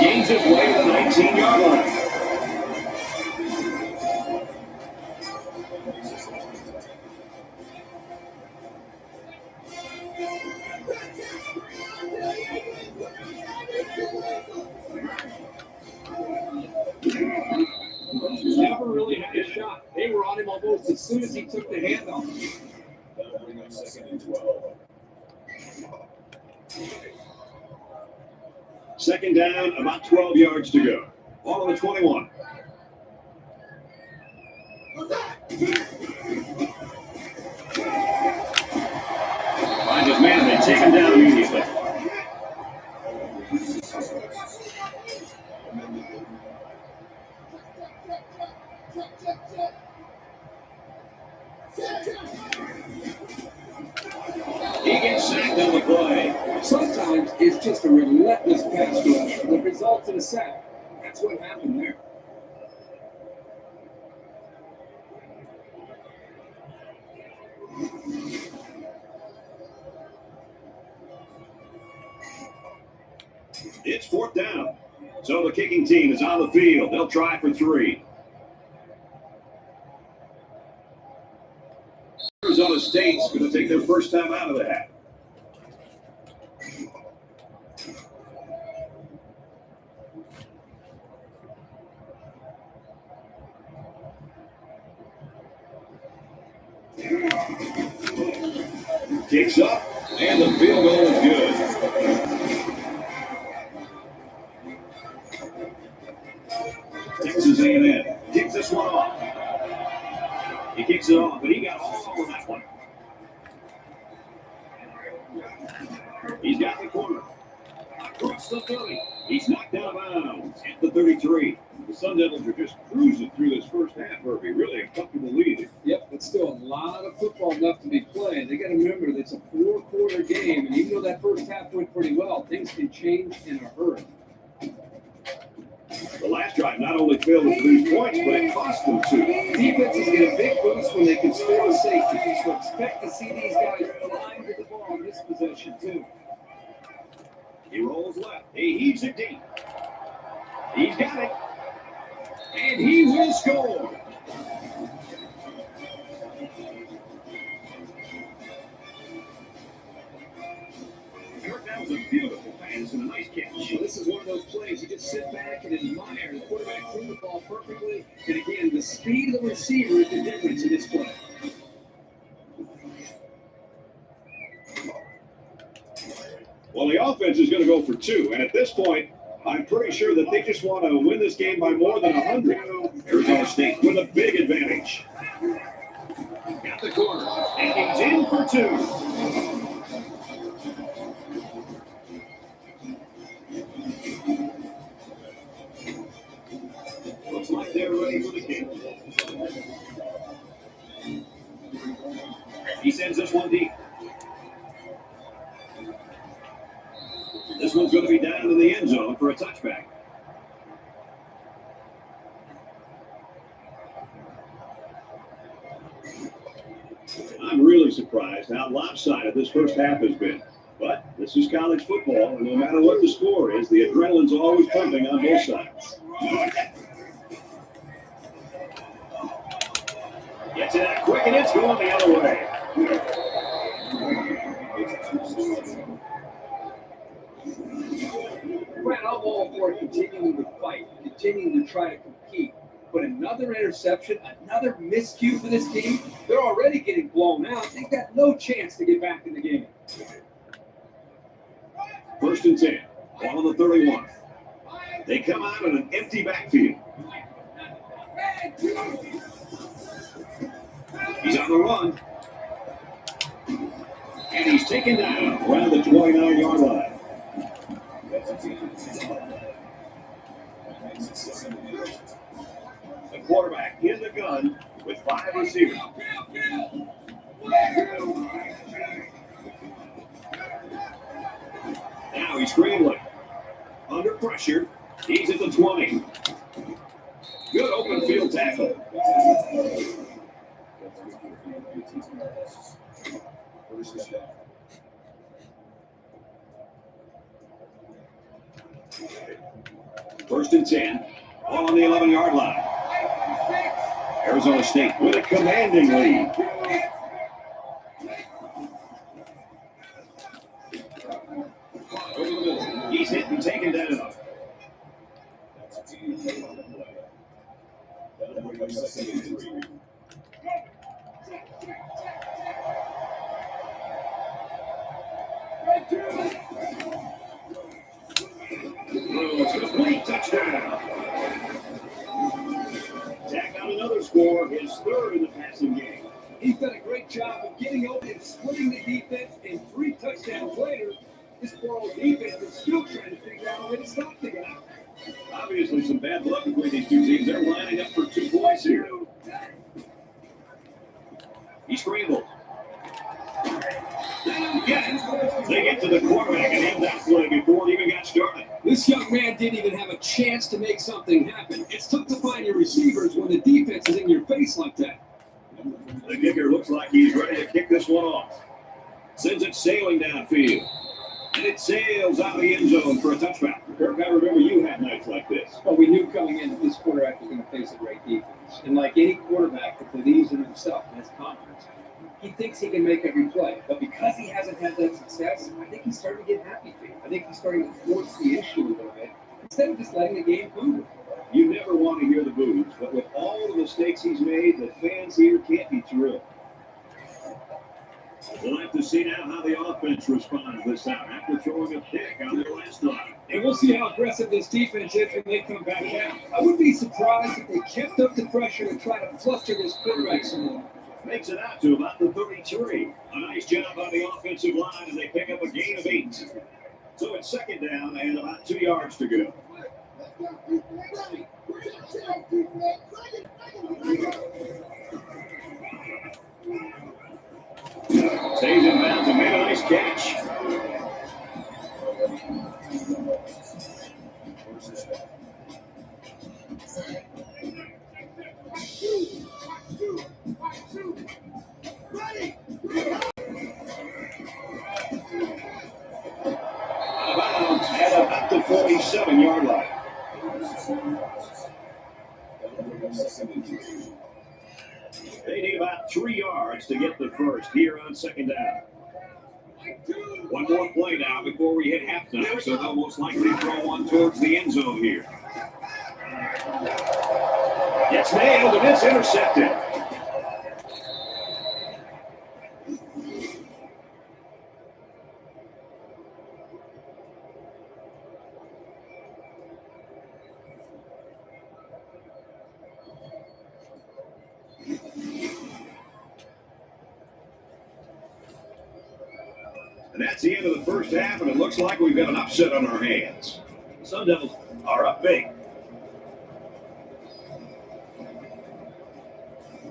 S1: Gains his way to the 19-yard line.
S2: Never really had a shot. They were on him almost as soon as he took the handoff.
S3: That'll bring up second and 12.
S1: Second down, about 12 yards to go. Ball on the 21. Finds his man, they take him down immediately. He gets sacked on the play.
S2: Sometimes it's just a relentless pass rush that results in a sack. That's what happened there.
S1: It's fourth down. So the kicking team is on the field. They'll try for 3. Arizona State's going to take their first time out of the hat. Kicks up, and the field goal is good. Texas A&M kicks this one off. He kicks it off, but he got all over that one. He's got the corner. Across the 30. He's knocked out of bounds at the 33.
S5: The Sun Devils are just cruising through this first half, Herbie. Really a comfortable lead.
S2: Yep, but still a lot of football left to be played. They got to remember that it's a 4-quarter game, and even though that first half went pretty well, things can change in a hurry.
S1: The last drive not only failed to produce points, but it cost them 2.
S2: Defenses get a big boost when they can score a safety, so expect to see these guys flying to the ball in this possession, too.
S1: He rolls left. He heaves it deep. He's got it. And he will score. Kirk, that was a beautiful pass and a nice catch.
S2: Well, this is one of those plays you just sit back and admire. The quarterback threw the ball perfectly. And again, the speed of the receiver is the difference in this play.
S1: Well, the offense is going to go for 2. And at this point, I'm pretty sure that they just want to win this game by more than 100. Arizona State with a big advantage. Got the corner. And he's in for 2. Looks like they're ready for the kick. He sends this one deep. This one's going to be down in the end zone for a touchback.
S5: I'm really surprised how lopsided this first half has been. But this is college football, and no matter what the score is, the adrenaline's always pumping on both sides.
S1: Gets it out quick, and it's going the other way.
S2: Brad, I'm all for continuing to fight, continuing to try to compete. But another interception, another miscue for this team, they're already getting blown out. They've got no chance to get back in the game.
S5: 1st and 10, ball on the 31. They come out in an empty backfield. He's on the run. And he's taken down around the 29-yard line. The quarterback in the gun with 5 receivers. Now he's scrambling. Under pressure. He's at the 20. Good open field tackle. First and 10. Ball on the 11-yard line. Arizona State with a commanding lead. He's hit and taken down. It's a complete touchdown. Tack on another score, his 3rd in the passing game.
S2: He's done a great job of getting open and splitting the defense, and 3 touchdowns later, this poor old defense is still trying to figure out a way to stop the guy.
S5: Obviously some bad blood between these two teams. They're lining up for 2 points here. He scrambled. They get to the quarterback and end that play before it even got started.
S2: This young man didn't even have a chance to make something happen. It's tough to find your receivers when the defense is in your face like that.
S5: The kicker looks like he's ready to kick this one off. Sends it sailing downfield. And it sails out of the end zone for a touchback. Kirk, I remember you had nights like this.
S2: Well, we knew coming in that this quarterback was going to face a great defense. And like any quarterback that believes in himself and has confidence, he thinks he can make every play. But because he hasn't had that success, I think he's starting to get happy feet. I think he's starting to force the issue a little bit instead of just letting the game come to him.
S5: You never want to hear the boos, but with all the mistakes he's made, the fans here can't be thrilled. We'll have to see now how the offense responds this time after throwing a pick on their last drive.
S2: And we'll see how aggressive this defense is when they come back down. I wouldn't be surprised if they kept up the pressure and try to fluster this quarterback some more.
S5: Makes it out to about the 33. A nice job on the offensive line as they pick up a gain of 8. So it's 2nd down and about 2 yards to go. Stays in bounds and made a nice catch. Out of bounds at about the 47-yard line. They need about 3 yards to get the first here on 2nd down. One more play now before we hit halftime, so they'll most likely throw one towards the end zone here. Gets nailed and it's intercepted. And that's the end of the first half, and it looks like we've got an upset on our hands. The Sun Devils are up big.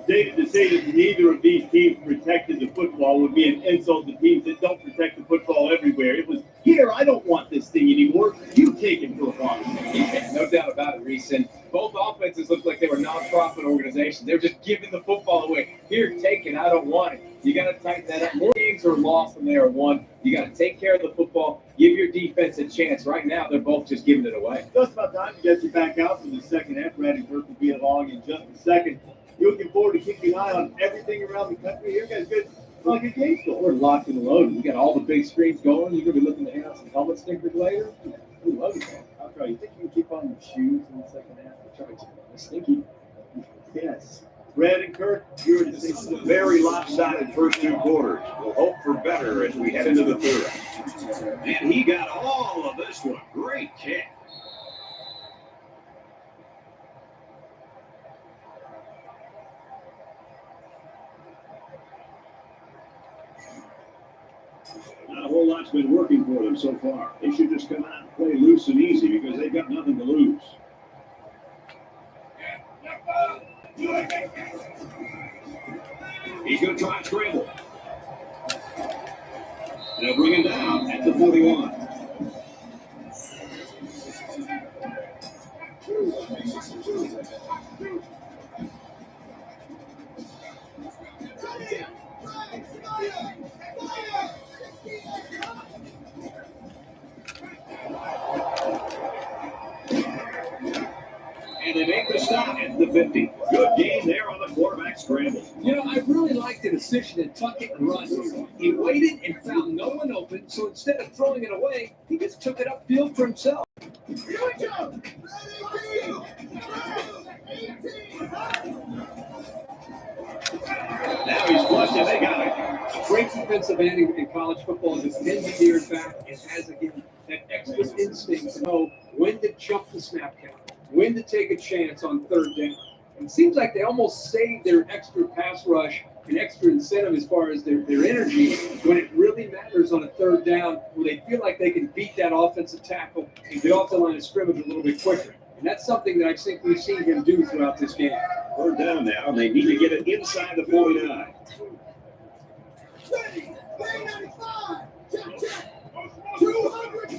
S3: David, to say that neither of these teams protected the football would be an insult to teams that don't protect the football everywhere. It was, here, I don't want this thing anymore. You take it to a farm.
S6: Yeah, no doubt about it, Reese. And both offenses looked like they were nonprofit organizations. They were just giving the football away. Here here, take it. I don't want it. You got to tighten that up. More games are lost than they are won. You got to take care of the football. Give your defense a chance. Right now, they're both just giving it away.
S3: Just about time to get you back out for the second half. Brad and Kirk will be along in just a second. You're looking forward to keeping an eye on everything around the country. You guys good. Like a game store.
S2: We're locked and loaded. We got all the big screens going. You're going to be looking to hand out some helmet stickers later. We love it, man.
S3: I'll try. You think you can keep on your shoes in the second half?
S2: We're trying to stinky.
S3: Yes. Brad and Kirk, you're to say something.
S5: Very lopsided first two quarters. We'll hope for better as we head into the third. And he got all of this one. Great kick. Not a whole lot's been working for them so far. They should just come out and play loose and easy because they've got nothing to lose. He's going to try and scramble. They'll bring him down at the 41. And they make the stop at the 50. Good game there on the quarterback scramble.
S2: You know, I really like the decision to tuck it and run. He waited and found no one open, so instead of throwing it away, he just took it upfield for himself.
S5: Now he's flushed and they got it.
S2: Great defensive end in college football is 10 years back and has, again, that extra instinct to know when to jump the snap count, when to take a chance on third down. And it seems like they almost saved their extra pass rush and extra incentive as far as their energy when it really matters on a third down, where they feel like they can beat that offensive tackle and get off the line of scrimmage a little bit quicker. And that's something that I think we've seen him do throughout this game.
S5: Third down now. They need to get it inside the 49.
S4: Ready, 395, check, check, 200.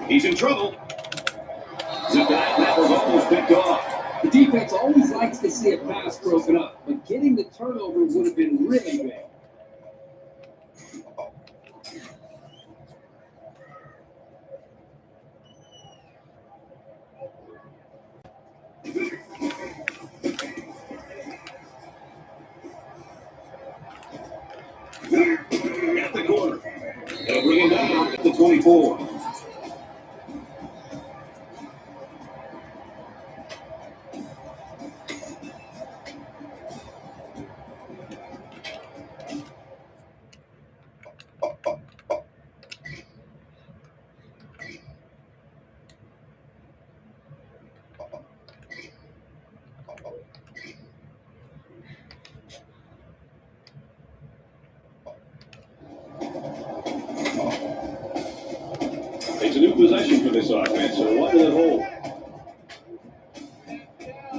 S5: He's in trouble. That was almost picked off.
S2: The defense always likes to see a pass broken up, but getting the turnover would have been really big.
S5: At the corner. They'll bring him down at the 24. It's a new possession for this offense, so what will it hold?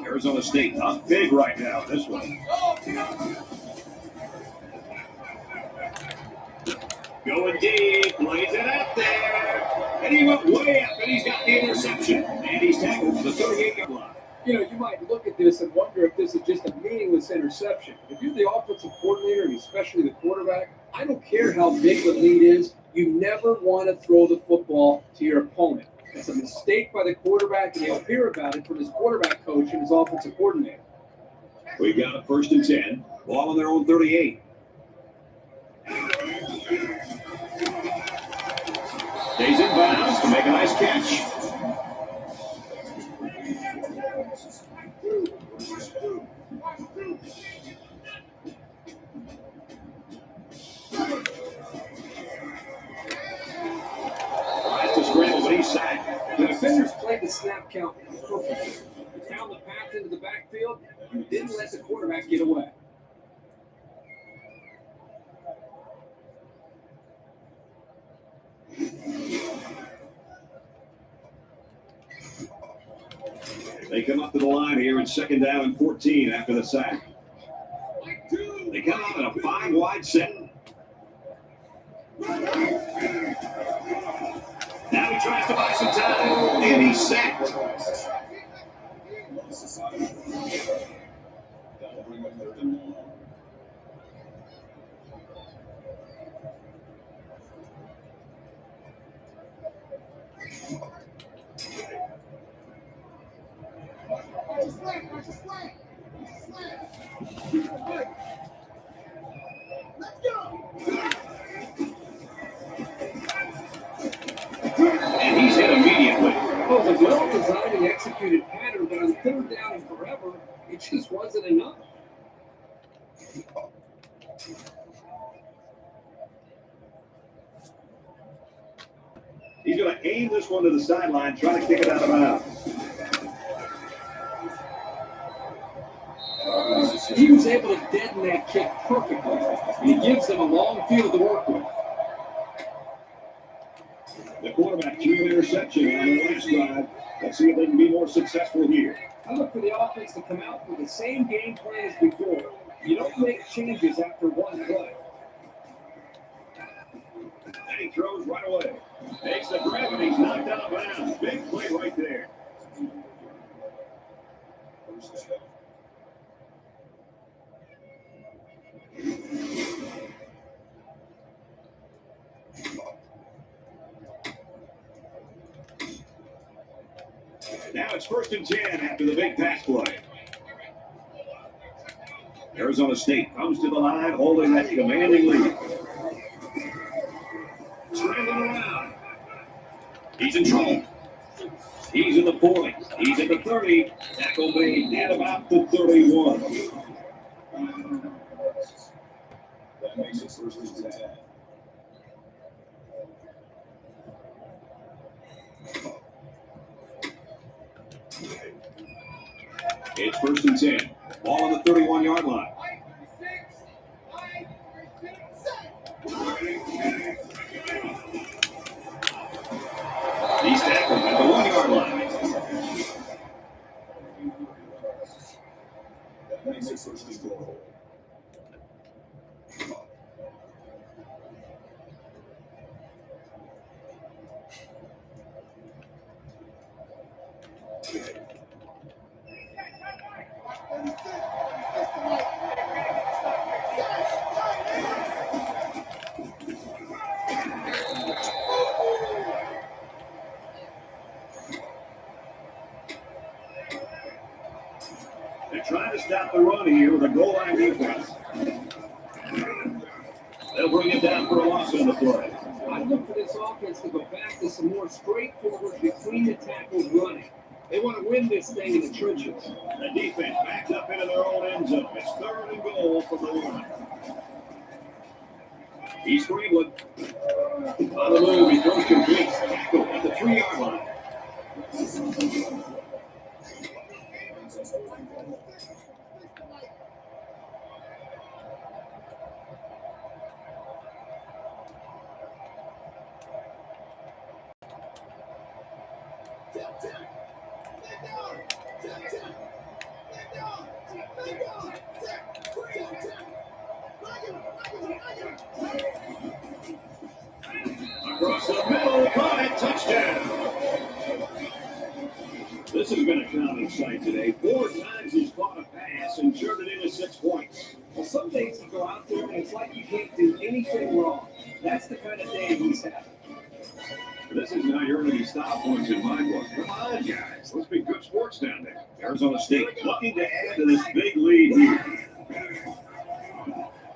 S5: Arizona State up big right now, this one. Going deep, plays it up there. And he went way up, and he's got the interception. And he's tackled to the 38-yard line.
S2: You know, you might look at this and wonder if this is just a meaningless interception. If you're the offensive coordinator, and especially the quarterback, I don't care how big the lead is, you never want to throw the football to your opponent. It's a mistake by the quarterback, and he'll hear about it from his quarterback coach and his offensive coordinator.
S5: We got a 1st and 10. Ball on their own 38. Stays in bounds to make a nice catch. Tries to scramble, but he's sacked.
S2: The defenders played the snap count perfectly. He found the path into the backfield and didn't let the quarterback get away.
S5: They come up to the line here in 2nd down and 14 after the sack. They come out in a 5-wide set. Now he tries to buy some time, and he's sacked.
S2: a well-designed and executed pattern, but on third down and forever, it just wasn't enough.
S1: He's going to aim this one to the sideline, try to kick it out of bounds.
S2: He was able to deaden that kick perfectly, and he gives them a long field to work with.
S1: The quarterback threw an interception on the last drive. Let's see if they can be more successful here.
S2: I look for the offense to come out with the same game plan as before. You don't make changes after one play.
S1: And he throws right away. Takes the grab and he's knocked out of bounds. Big play right there. Now it's 1st and 10 after the big pass play. Arizona State comes to the line, holding that commanding lead. Scrambling around. He's in trouble. He's in the 40. He's at the 30. Tackle made at about the 31.
S4: That makes it 1st and 10.
S1: It's 1st and 10. Ball on the 31-yard line. He's tackled at the 1-yard line.
S4: That makes it 1st and 4.
S1: They're trying to stop the run here with a goal line defense. They'll bring it down for a loss on the play.
S2: I look for this offense to go back to some more straightforward between the tackles running. They want to win this thing in the trenches.
S1: The defense backs up into their own end zone. It's 3rd and goal from the line. He's scrambling. On the move, he throws complete. Tackle at the 3-yard line. Across the middle, caught it, touchdown. This has been a common sight today. 4 times he's caught a pass and turned it into 6 points.
S2: Well, some days you go out there and it's like you can't do anything wrong. That's the kind of day he's having.
S1: This is how you're going to be stop points in my book. Come on, guys. Let's be good sports down there. Arizona State looking to add to this big lead here.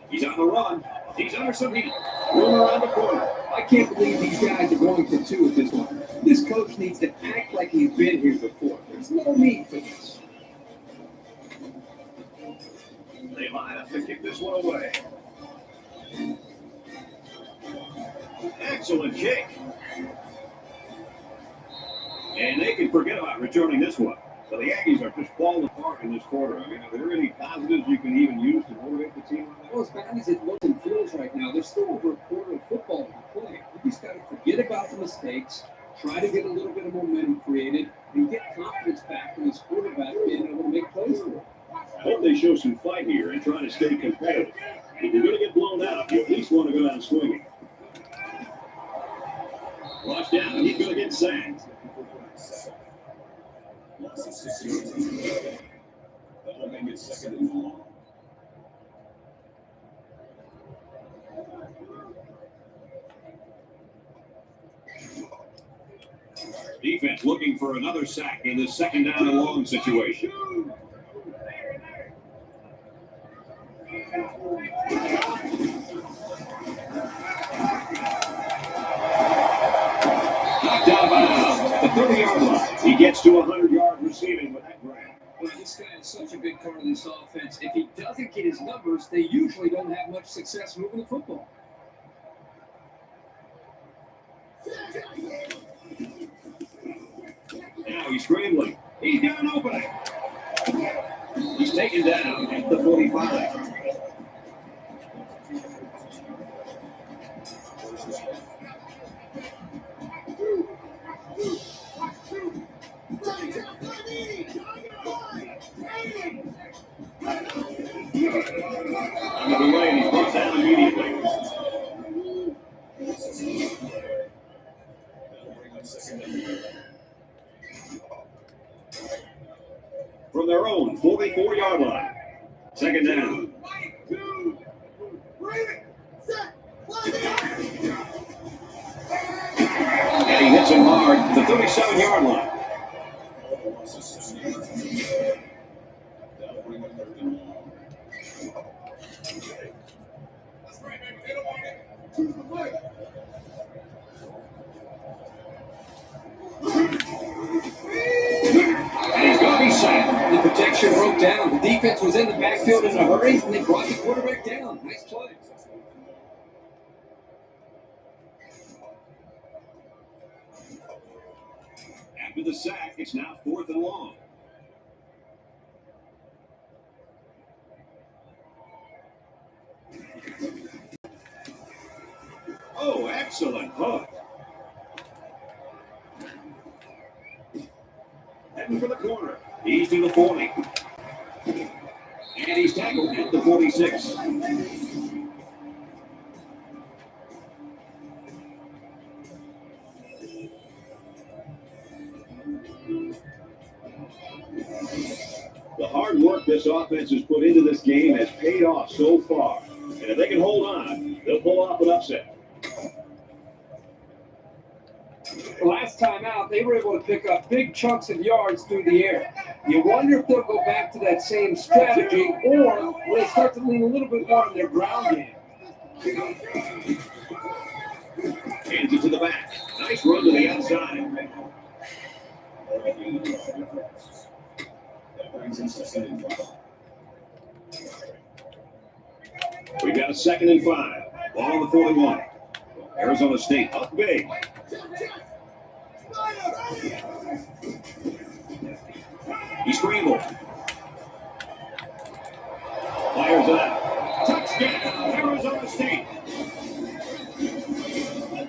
S1: He's on the run. He's under some heat. Room around the corner.
S2: I can't believe these guys are going for 2 at this one. This coach needs to act like he's been here before. There's no need for this.
S1: They line up to kick this one away. Excellent kick. And they can forget about returning this one. So the Aggies are just falling apart in this quarter. I mean, are there any positives you can even use to motivate the team?
S2: Well, as bad as it looks and feels right now, there's still over a quarter of football to play. You just got to forget about the mistakes, try to get a little bit of momentum created, and get confidence back in this quarterback being able to make plays for it.
S1: I hope they show some fight here and try to stay competitive. If you're going to get blown out, you at least want to go down swinging. Watch down, he's going to get sacked.
S4: That'll make it 2nd and long.
S1: Defense looking for another sack in this 2nd down and long situation. Knocked out of bounds.
S5: 30-yard line. He gets to 100 yards receiving with that grab.
S2: Well, this guy is such a big part of this offense. If he doesn't get his numbers, they usually don't have much success moving the football.
S5: Now he's scrambling. He's got an opening. He's taken down at the 45. On the delay, and he's brought down immediately. From their own 44-yard line. Second down. And he hits him hard at the 37-yard line. And he's going to be sacked.
S2: The protection broke down. The defense was in the backfield in a hurry, and they brought the quarterback down. Nice play.
S5: After the sack, it's now 4th and long. Oh, excellent hook. Heading for the corner. He's to the 40. And he's tackled at the 46. The hard work this offense has put into this game has paid off so far. And if they can hold on, they'll pull off an upset.
S2: Last time out, they were able to pick up big chunks of yards through the air. You wonder if they'll go back to that same strategy, or will they start to lean a little bit more on their ground game?
S5: Hands it to the back. Nice run to the outside. We've got a 2nd and 5. Ball on the 41. Arizona State up big. He scrambled. Fires it out. Touchdown, Arizona State.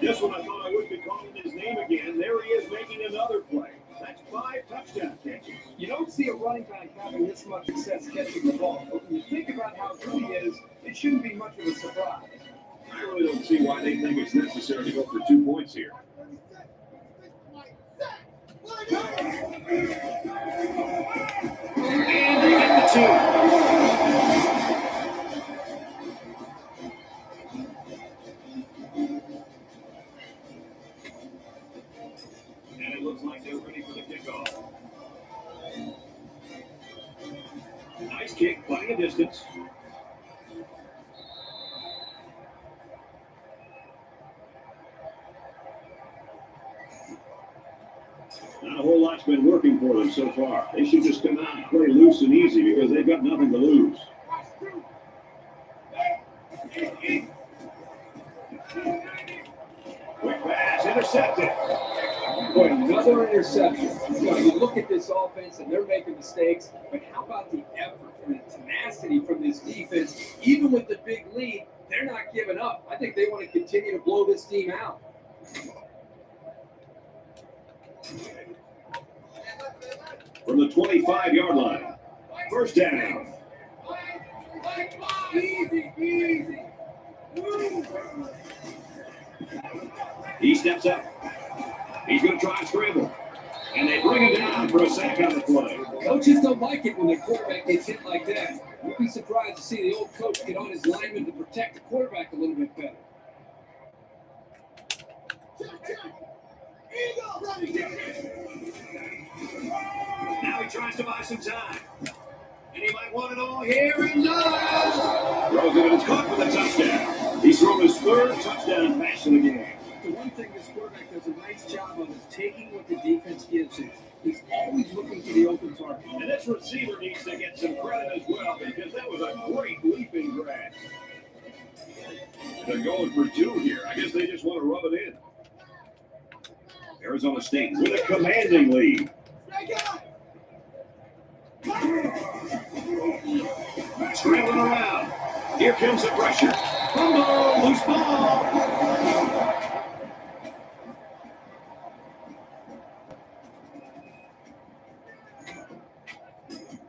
S5: This one I thought I wouldn't be calling his name again. There he is making another play. That's 5 touchdown catches.
S2: You don't see a running back having this much success catching the ball, but when you think about how good he is, it shouldn't be much of a surprise.
S5: I really don't see why they think it's necessary to go for 2 points here. And they get the 2. And it looks like they're ready for the kickoff. Nice kick, plenty of distance. Not a whole lot's been working for them so far. They should just come out and play loose and easy because they've got nothing to lose. Quick pass, intercepted.
S2: Boy, another interception. You know, you look at this offense and they're making mistakes, but how about the effort and the tenacity from this defense? Even with the big lead, they're not giving up. I think they want to continue to blow this team out.
S5: From the 25-yard line. First down.
S2: Easy.
S5: He steps up. He's going to try and scramble. And they bring him down for a sack on the play.
S2: Coaches don't like it when their quarterback gets hit like that. You'd be surprised to see the old coach get on his lineman to protect the quarterback a little bit better.
S5: Now he tries to buy some time. And he might want it all here and does. Throws it and it's caught for the touchdown. He's thrown his 3rd touchdown pass of the game.
S2: The one thing this quarterback does
S7: does a nice job of taking what the defense gives him. He's always looking for the open target.
S1: And this receiver needs to get some credit as well because that was a great leaping grab. They're going for two here. I guess they just want to rub it in. Arizona State with a commanding lead. Scrambling around. Here comes the pressure. Fumble, loose ball.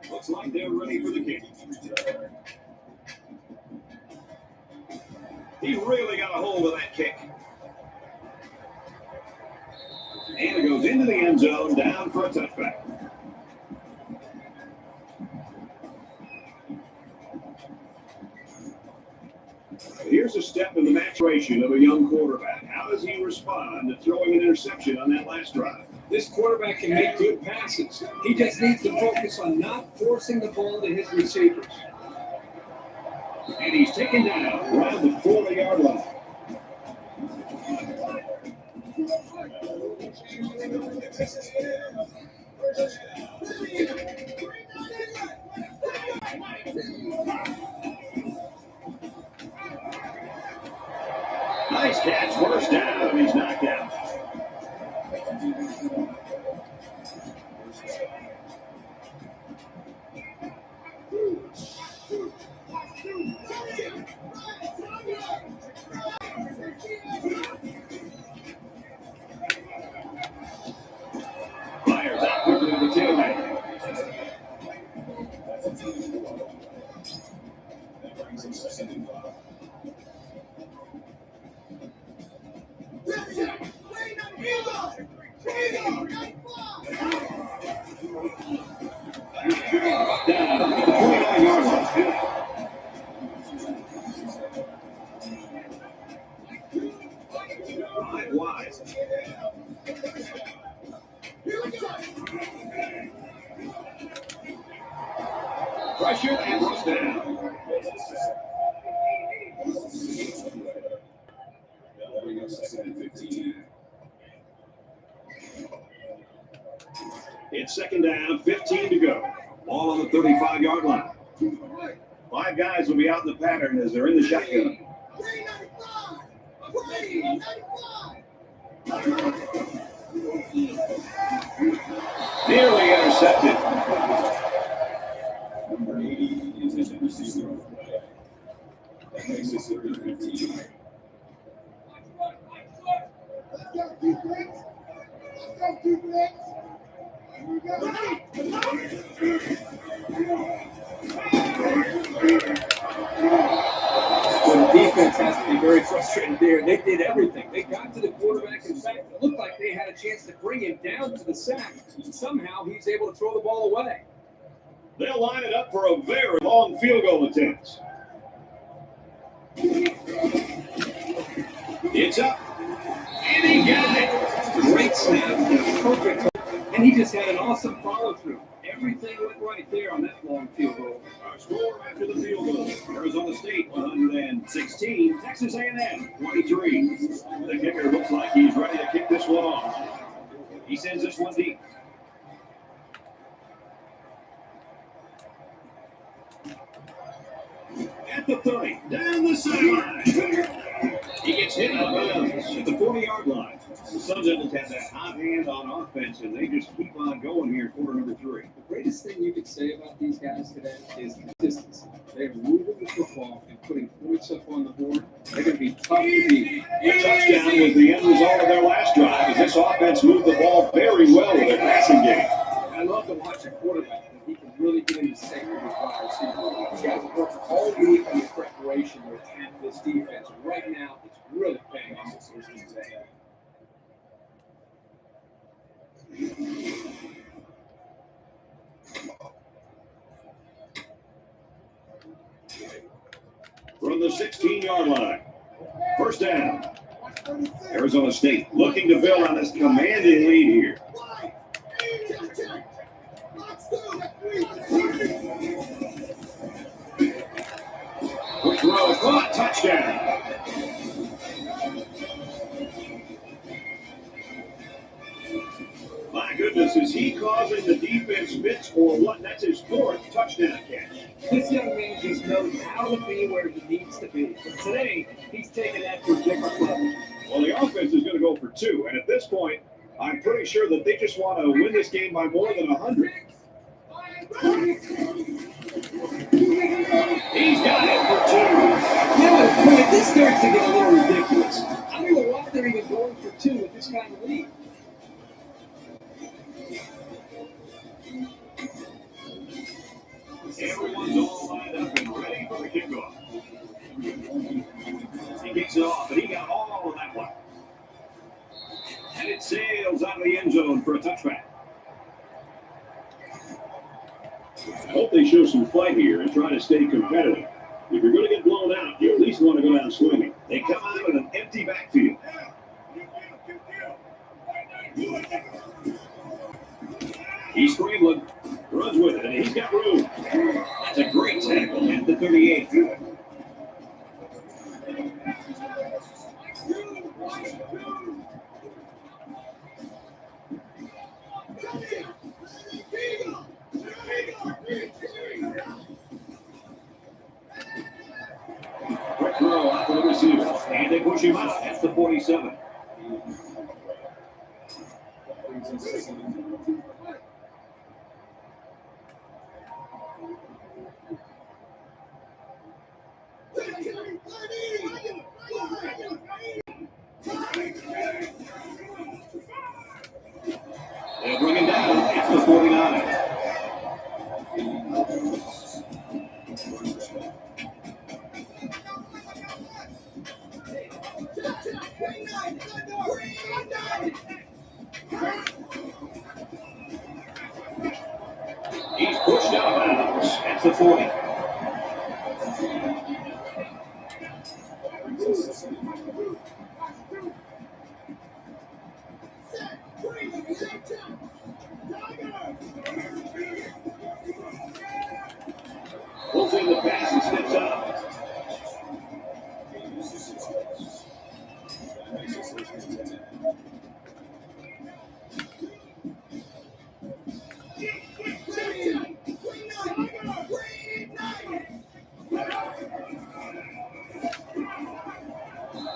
S1: Looks like they're ready for the kick. He really got a hold of that kick. And it goes into the end zone, down for a touchback. Here's a step in the maturation of a young quarterback. How does he respond to throwing an interception on that last drive?
S2: This quarterback can make good passes. He just needs to focus on not forcing the ball to his receivers.
S1: And he's taken down around the 40-yard line. Nice catch, first down, and he's knocked out. Fires out quickly to the tailback. Down at the 29-yard line. Five wide. Pressure and first down. It's second down, 15 to go. Ball on the 35-yard line. Five guys will be out in the pattern as they're in the shotgun. Nearly intercepted.
S8: Number 80, intended receiver. That makes it 15.
S4: Let's go, defense. Let's go, defense.
S2: The defense has to be very frustrated there. They did everything. They got to the quarterback. In fact, it looked like they had a chance to bring him down to the sack. Somehow he's able to throw the ball away.
S1: They'll line it up for a very long field goal attempt. It's up. And he got it.
S2: Great snap. Perfect. And he just had an awesome follow-through. Everything went right there on that long field goal.
S1: Our score after the field goal. Arizona State 116. Texas A&M 23. The kicker looks like he's ready to kick this one off. He sends this one deep. At the 30, down the sideline. He gets hit out of bounds at the 40-yard line. The Sun Devils have that hot hand on offense, and they just keep on going here, quarter number 3.
S2: The greatest thing you could say about these guys today is consistency. They're moving the football and putting points up on the board. They're going to be tough to beat.
S1: A touchdown was the end result of their last drive as this offense moved the ball very well with their passing game.
S2: I love to watch a quarterback that he can really get into sync with his wide receiver. These guys have worked all week on the preparation to attack this defense. And right now, it's really paying off this season today.
S1: From the 16-yard line. First down. Arizona State looking to build on this commanding lead here. Quick throw, caught, touchdown. My goodness, is he causing the defense fits or what? That's his fourth touchdown catch.
S7: This young man just knows how to be where he needs to be. And today, he's taking that to a different level.
S1: Well, the offense is going to go for two, and at this point, I'm pretty sure that they just want to win this game by more than 100. He's got it for two.
S2: Yeah, but this starts to get a little ridiculous. I don't know why they're even going for two with this kind of lead.
S1: Everyone's all lined up and ready for the kickoff. He kicks it off, and he got all of that one. And it sails out of the end zone for a touchback. I hope they show some fight here and try to stay competitive. If you're going to get blown out, you at least want to go down swinging. They come out with an empty backfield. He's scrambling, runs with it, and he's got room. That's a great tackle at the 38. Quick throw out to the receiver, and they push him out at the 47. They'll bring him down at the 49. He's pushed out of bounds at the 40. Pulls in the pass and steps out.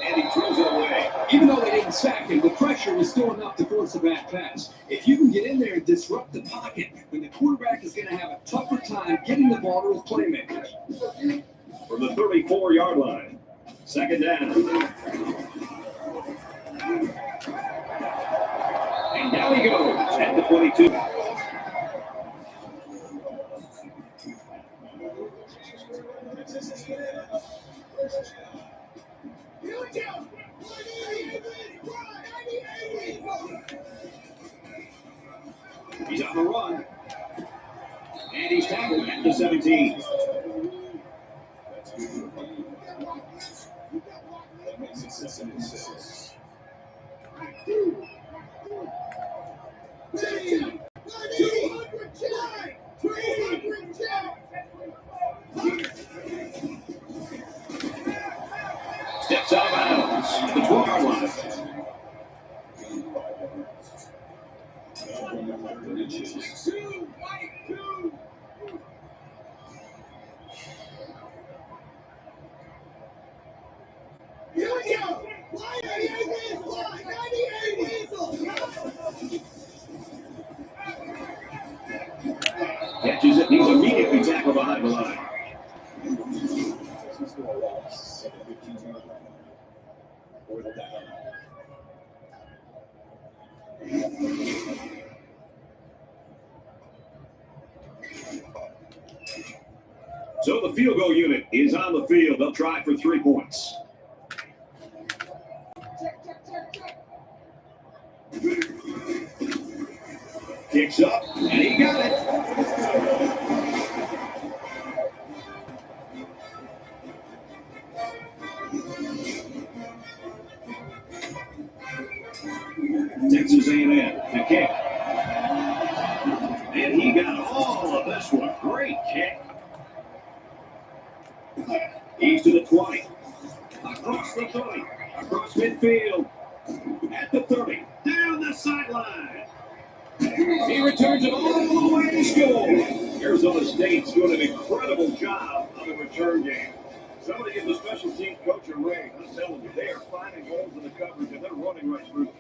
S1: And he throws it away.
S2: Even though they didn't sack him, the pressure was still enough to force a bad pass. If you can get in there and disrupt the pocket, then the quarterback is going to have a tougher time getting the ball to his playmakers.
S1: From the 34-yard line. Second down. And now he goes at the 22. He's on the run. And he's tackled at the 17. Steps out of bounds at the 12-yard line. Catches it, he's immediately tackled behind the line. So the field goal unit is on the field. They'll try for 3 points. Kicks up, and he got it. Texas A&M, the kick. And he got all of this one. Great kick. He's to the 20. Across the 30. Across midfield. At the 30. Down the sideline.
S5: He returns it all the way to score. Arizona State's doing an incredible job on the return game. Somebody give the special teams coach a ring. I'm telling you, they are finding holes in the coverage and they're running right through them.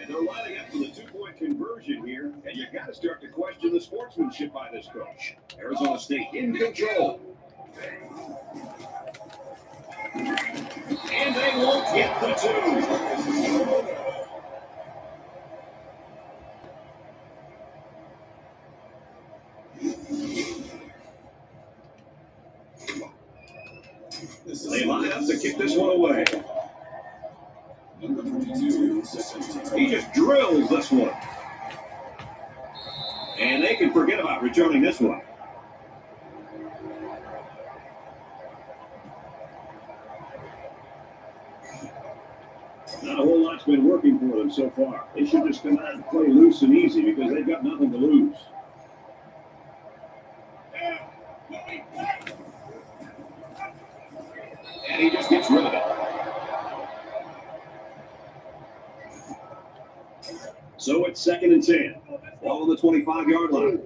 S5: And they're lining up for the two-point conversion here, and you got to start to question the sportsmanship by this coach. Arizona State in control. And they won't get the two. They line up to kick this one away.
S8: Number 32,
S5: He just drills this one. And they can forget about returning this one. Not a whole lot's been working for them so far. They should just come out and play loose and easy because they've got nothing to lose. And he just gets rid of it. So it's 2nd and 10. Ball on the 25-yard line.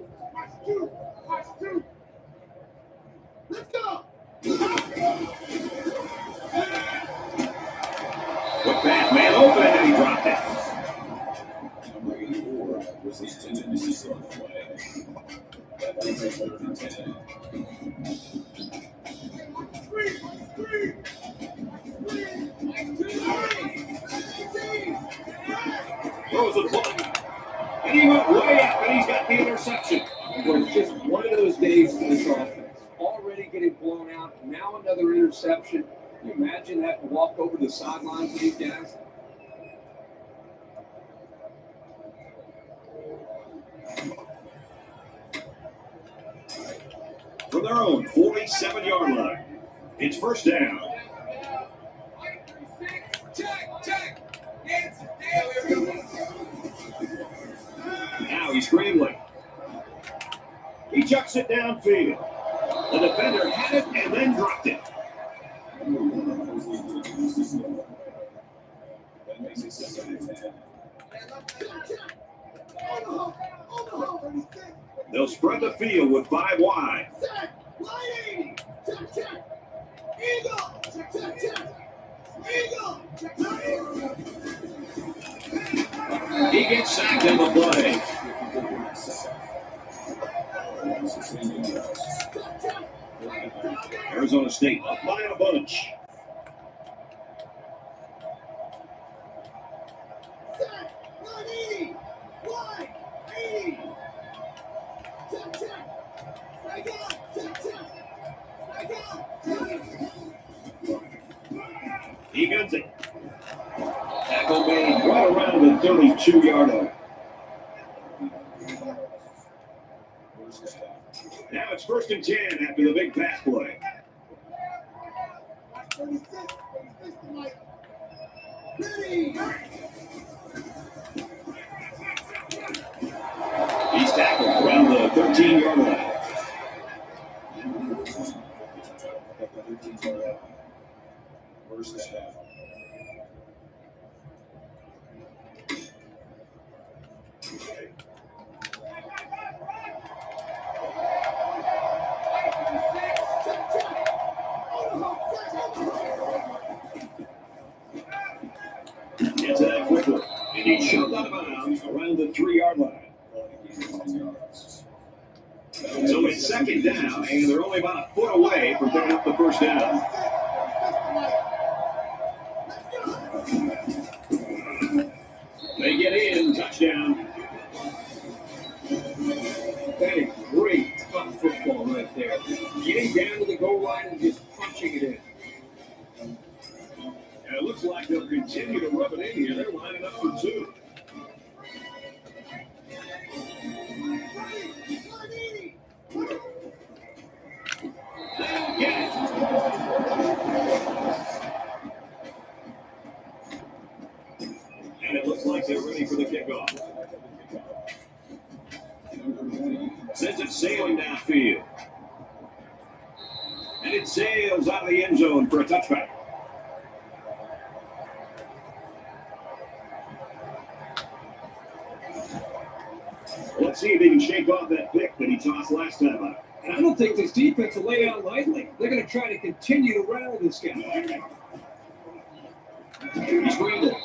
S4: Let's go.
S5: Quick pass, man open, and he dropped it.
S8: number 84 was the Tennessee on the play. That makes it 3rd and 10.
S5: Throws a ball. And he went way up, and he's got the interception.
S2: Well, it's just one of those days for this offense. Already getting blown out. Now another interception. Can you imagine having to walk over the sidelines with these guys?
S5: From their own 47-yard line. It's 1st down. Now he's scrambling. He chucks it downfield. The defender had it and then dropped it.
S8: Number 1 was the Tennessee. That makes it 2nd and 10.
S5: They'll spread the field with 5 wide. He gets sacked on the play. Arizona State up by a bunch. He guns it. Tackle made right around the 32-yard line. Now it's 1st and 10 after the big pass play. He's tackled around the 13-yard line.
S8: First down.
S5: Gets it out quickly, and he's shoved out of bounds around the 3-yard line. So it's 2nd down, and they're only about a foot away from picking up the 1st down. They get in, touchdown.
S2: That is great tough football right there. Getting down to the goal line and just punching it in.
S5: And it looks like they'll continue to rub it in here. They're lining up for 2. They'll get it. And it looks like they're ready for the kickoff. Sends it sailing downfield. And it sails out of the end zone for a touchback. Let's see if he can shake off that pick that he tossed last time out.
S7: And I don't think this defense will lay out lightly. They're going to try to continue to rattle this guy.
S5: He screened it.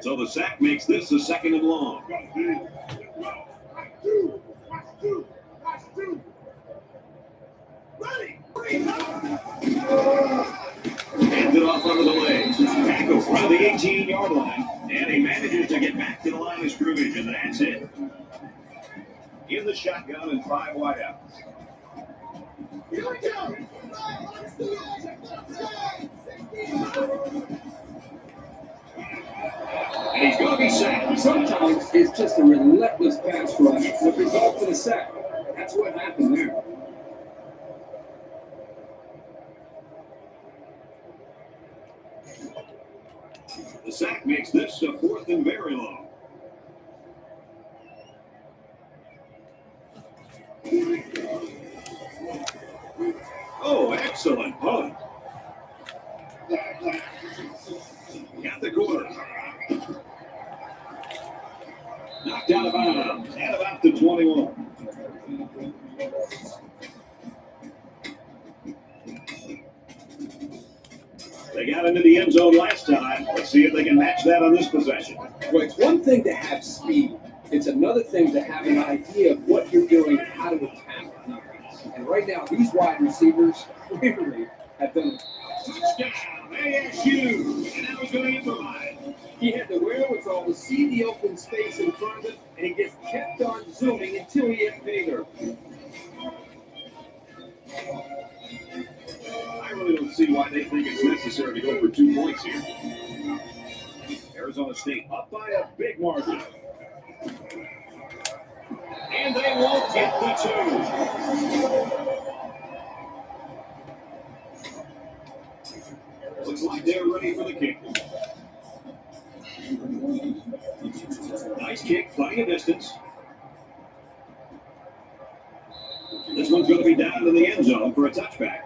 S5: So the sack makes this a 2nd and long. Hands it off under the legs. Tackles to the 18-yard line. And he manages to get back to the line of scrimmage, and that's it. In the shotgun and 5 wideouts.
S4: Here we go.
S5: And he's going to be sacked.
S2: Sometimes it's just a relentless pass rush that results in a sack. That's what happened there.
S5: The sack makes this a 4th and very long. Oh, excellent punt. Got the quarter. Knocked out of bounds at about the 21. They got into the end zone last time. Let's see if they can match that on this possession.
S2: Well, it's one thing to have speed. It's another thing to have an idea of what you're doing and how to attack the defense. And right now, these wide receivers clearly have done it.
S5: Touchdown, ASU. And now he's going to improvise.
S7: He had the wherewithal to see the open space in front of him, and he just kept on zooming until he hit bigger.
S5: I really don't see why they think it's necessary to go for 2 points here. Arizona State up by a big margin. And they won't get the 2. Looks like they're ready for the kick. Nice kick, plenty of distance. This one's going to be down to the end zone for a touchback.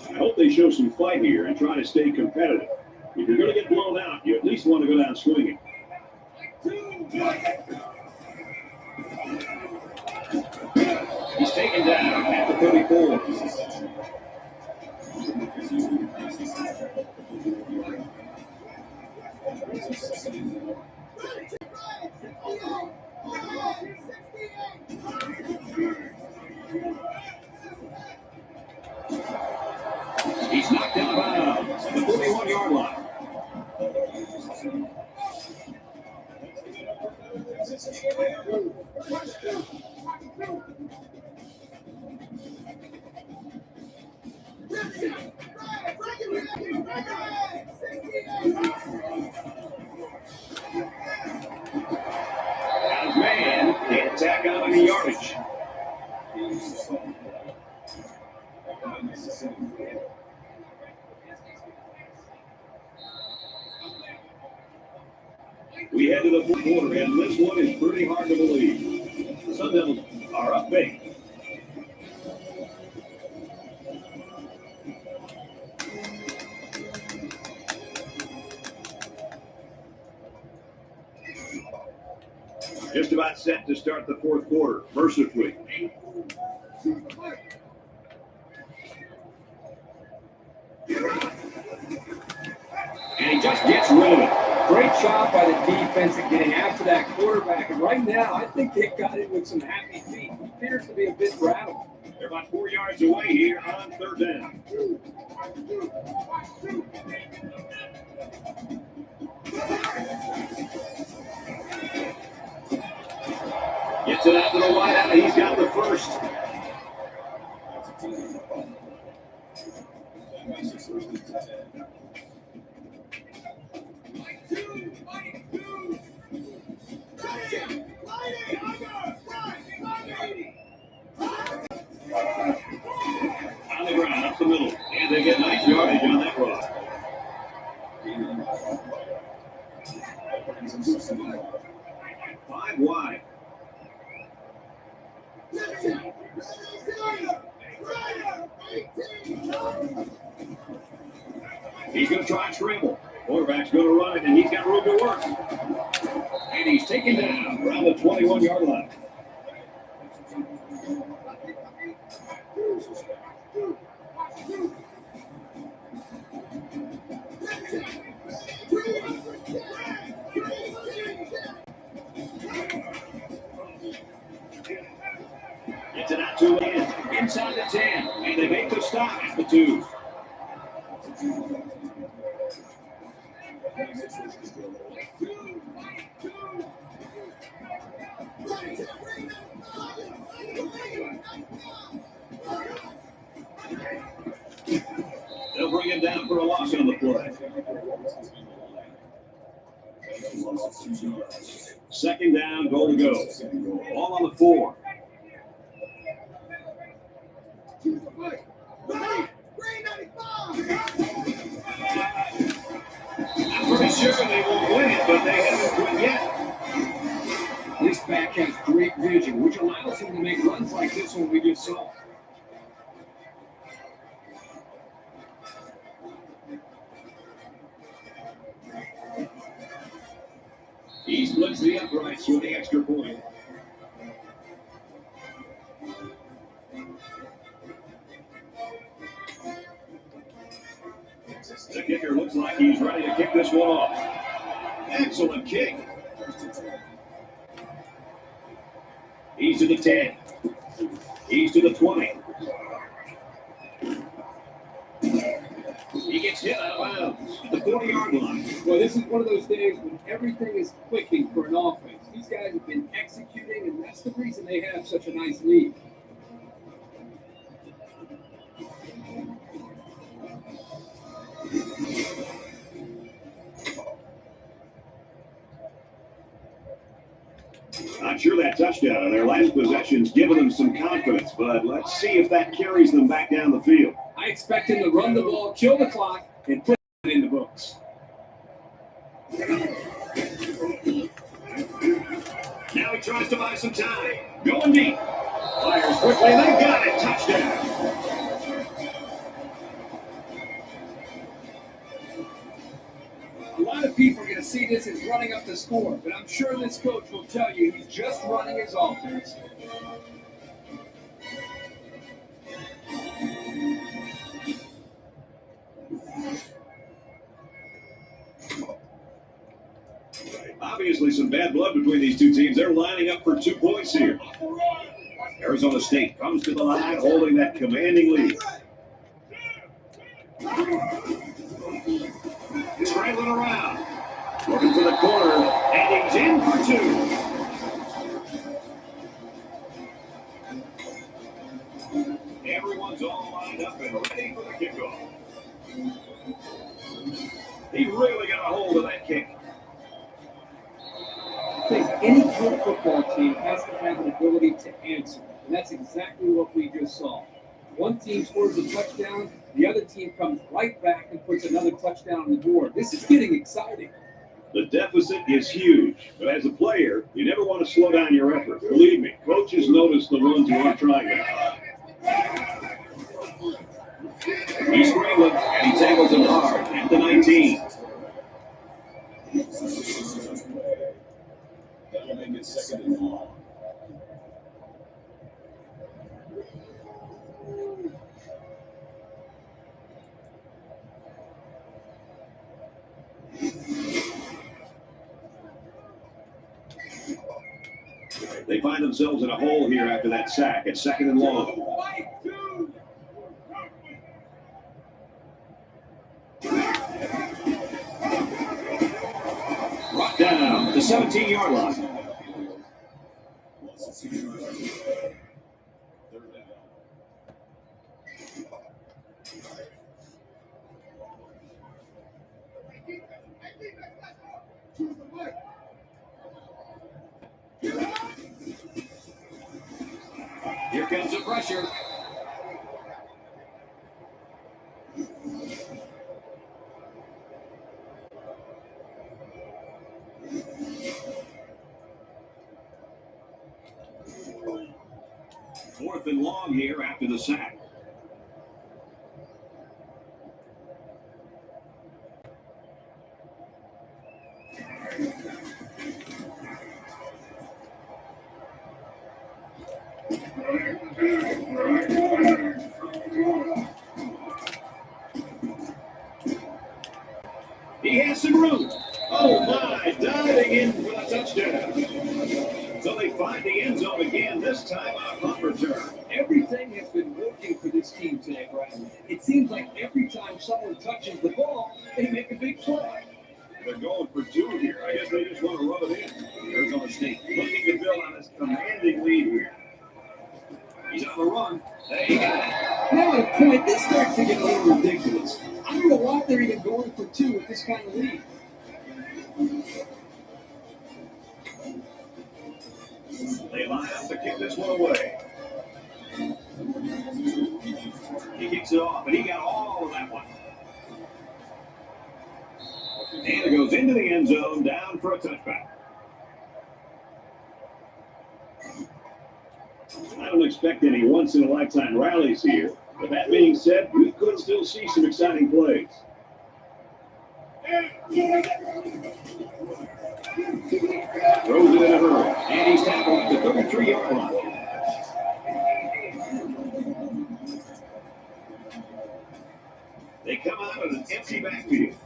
S5: I hope they show some fight here and try to stay competitive. If you're going to get blown out, you at least want to go down swinging. He's taken down at the 34. He's knocked out of bounds at the 41-yard line. Now, man, can't tack on any yardage. We head to the 4th quarter, and this one is pretty hard to believe. The Sun Devils are up big. Just about set to start the 4th quarter, mercifully. And he just gets rid of it.
S2: Great job by the defense at getting after that quarterback. And right now, I think they got it with some happy feet. He appears to be a bit rattled.
S5: They're about 4 yards away here on 3rd down. Gets it out to the wideout. He's got the first. On the ground, up the middle. And they get nice yardage on that rock. He's going to try and scramble. Quarterback's going to run it, and he's got room to work. And he's taken down around the 21-yard line. Gets it out to Lynn, inside the 10, and they make the stop at the 2. They'll bring him down for a loss on the play. Second down, goal to go. Ball on the 4. I'm pretty sure they won't win it, but they haven't quit yet.
S2: This back has great vision, which allows him to make runs like this one we just saw.
S5: He splits the uprights with the extra point. The kicker looks like he's ready to kick this one off. Excellent kick. He's to the 10. He's to the 20. He gets hit out of bounds at the 40-yard line.
S2: Well, this is one of those days when everything is clicking for an offense. These guys have been executing, and that's the reason they have such a nice lead.
S5: Not sure that touchdown on their last possession's given them some confidence, but let's see if that carries them back down the field.
S2: I expect him to run the ball, kill the clock, and put it in the books.
S5: Now he tries to buy some time. Going deep. Fires quickly, and they got it. Touchdown.
S2: A lot of people are going to see this as running up the score, but I'm sure this coach will tell you he's just running his offense.
S5: Obviously some bad blood between these two teams. They're lining up for 2 points here. Arizona State comes to the line holding that commanding lead. Scrambling around. Looking for the corner, and he's in for 2. Everyone's all lined up and ready for the kickoff. He really got a hold of that kick.
S2: I think any good football team has to have an ability to answer, and that's exactly what we just saw. One team scores a touchdown, the other team comes right back and puts another touchdown on the board. This is getting exciting.
S5: The deficit is huge, but as a player, you never want to slow down your effort. Believe me, coaches notice the ones who aren't trying that. He's scrambling, and he tackles him hard at the 19.
S8: That'll make it second and long.
S5: They find themselves in a hole here after that sack at second and long. Brought down the 17-yard line.
S8: Third down.
S5: Here comes the pressure. Fourth and long here after the sack. He has some room. Oh my, diving in for the touchdown. So they find the end zone again, this time on a punt return.
S2: Everything has been working for this team today, Brian. It seems like every time someone touches the ball, they make a big play.
S5: They're going for two here. I guess they just want to rub it in. Arizona State looking to build on this commanding lead here. He's on the run. There you go.
S2: Now at a point, this starts to get a little ridiculous. I don't know why they're even going for two with this kind of lead.
S5: They line up to kick this one away. He kicks it off, and he got all of that one. And it goes into the end zone, down for a touchback. I don't expect any once-in-a-lifetime rallies here. But that being said, we could still see some exciting plays. Throws it in a hurry, and he's tackled at the 33-yard line. They come out in an empty backfield.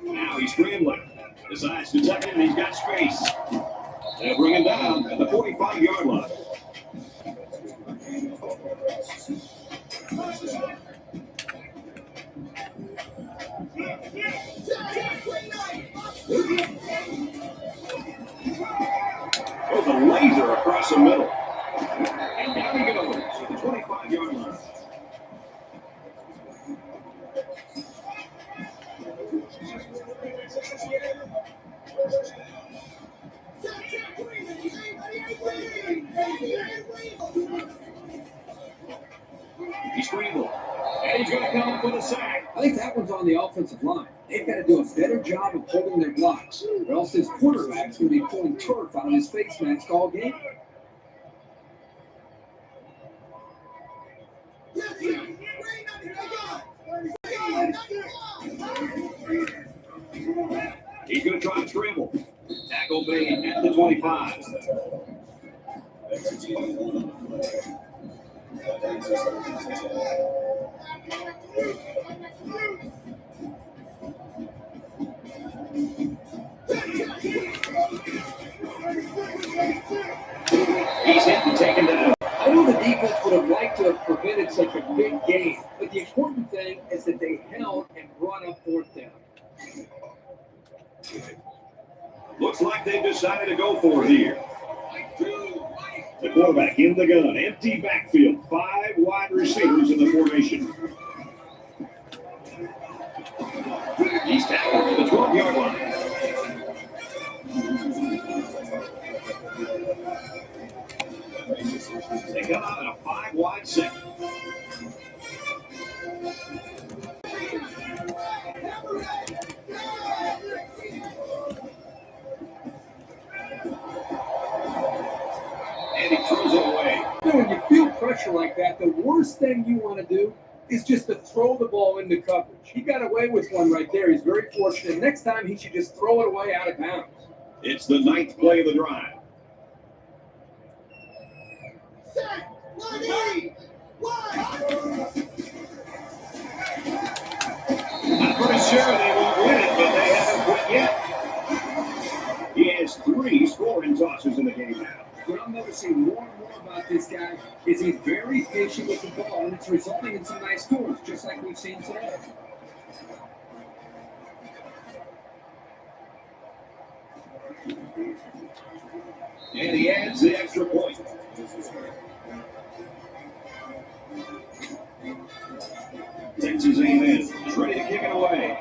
S5: Now he's scrambling. Decides to tuck in, and he's got space. They'll bring him down at the 45-yard line. Goes a laser across the middle. And down he goes at the 25-yard line. He scrambled, and he's going to come up with a sack.
S2: I think that one's on the offensive line. They've got to do a better job of holding their blocks, or else this quarterback's going to be pulling turf out of his face mask all game.
S5: He's going to try and scramble. Tackle made at the 25. He's hit and taken down.
S2: I know the defense would have liked to have prevented such a big game, but the important thing is that they held and brought up fourth down.
S5: Looks like they've decided to go for it here. The quarterback in the gun, empty backfield, 5 wide receivers in the formation. He's tackled to the 12-yard line. They come out in a 5-wide set. And he throws it away.
S2: When you feel pressure like that, the worst thing you want to do is just to throw the ball into coverage. He got away with one right there. He's very fortunate. Next time, he should just throw it away out of bounds.
S5: It's the 9th play of the drive. I'm pretty sure they won't win it, but they haven't quit yet. He has 3 scoring tosses in the game now.
S2: What I'm noticing more and more about this guy is he's very patient with the ball, and it's resulting in some nice scores, just like we've seen today.
S5: And he adds the extra point. Texas A&M is ready to kick it away.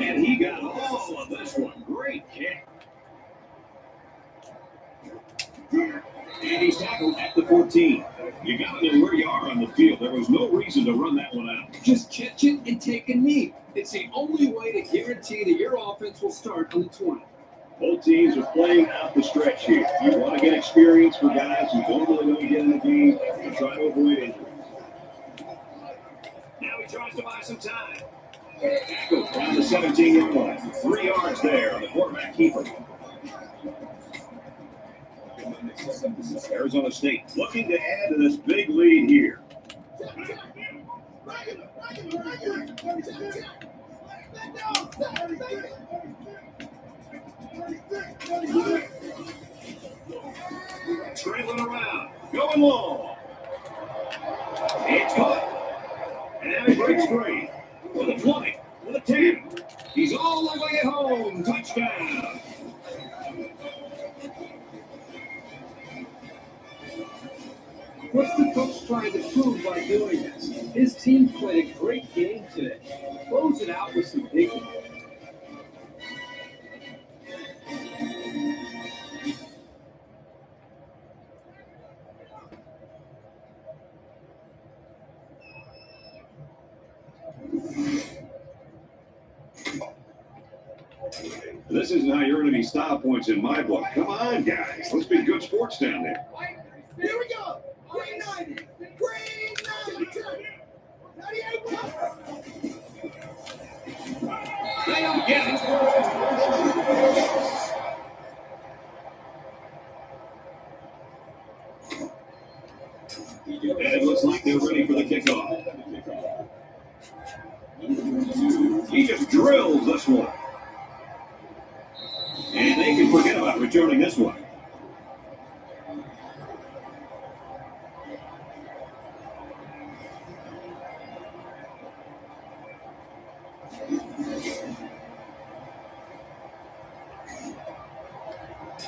S5: And he got all of this one. Great kick. And he's tackled at the 14. You got to know where you are on the field. There was no reason to run that one out.
S2: Just catch it and take a knee. It's the only way to guarantee that your offense will start on the 20.
S5: Both teams are playing out the stretch here. You want to get experience for guys who don't really know to get in the game and try to avoid injuries. Now he tries to buy some time. Tackle down the 17-yard line. 3 yards there on the quarterback keeper. Arizona State looking to add to this big lead here. Scrambling around, going long. It's caught. And now he breaks free. With a 20, with a 10. He's all the way home. Touchdown.
S2: What's the coach trying to prove by doing this? His team played a great game today. Close it out with some dignity.
S5: This isn't how you're going to be style points in my book. Come on, guys. Let's be good sports down there.
S4: Here we go. Green 90. Green 90. 98.
S5: They don't get it. And it looks like they're ready for the kickoff. He just drills this one. And they can forget about returning this one.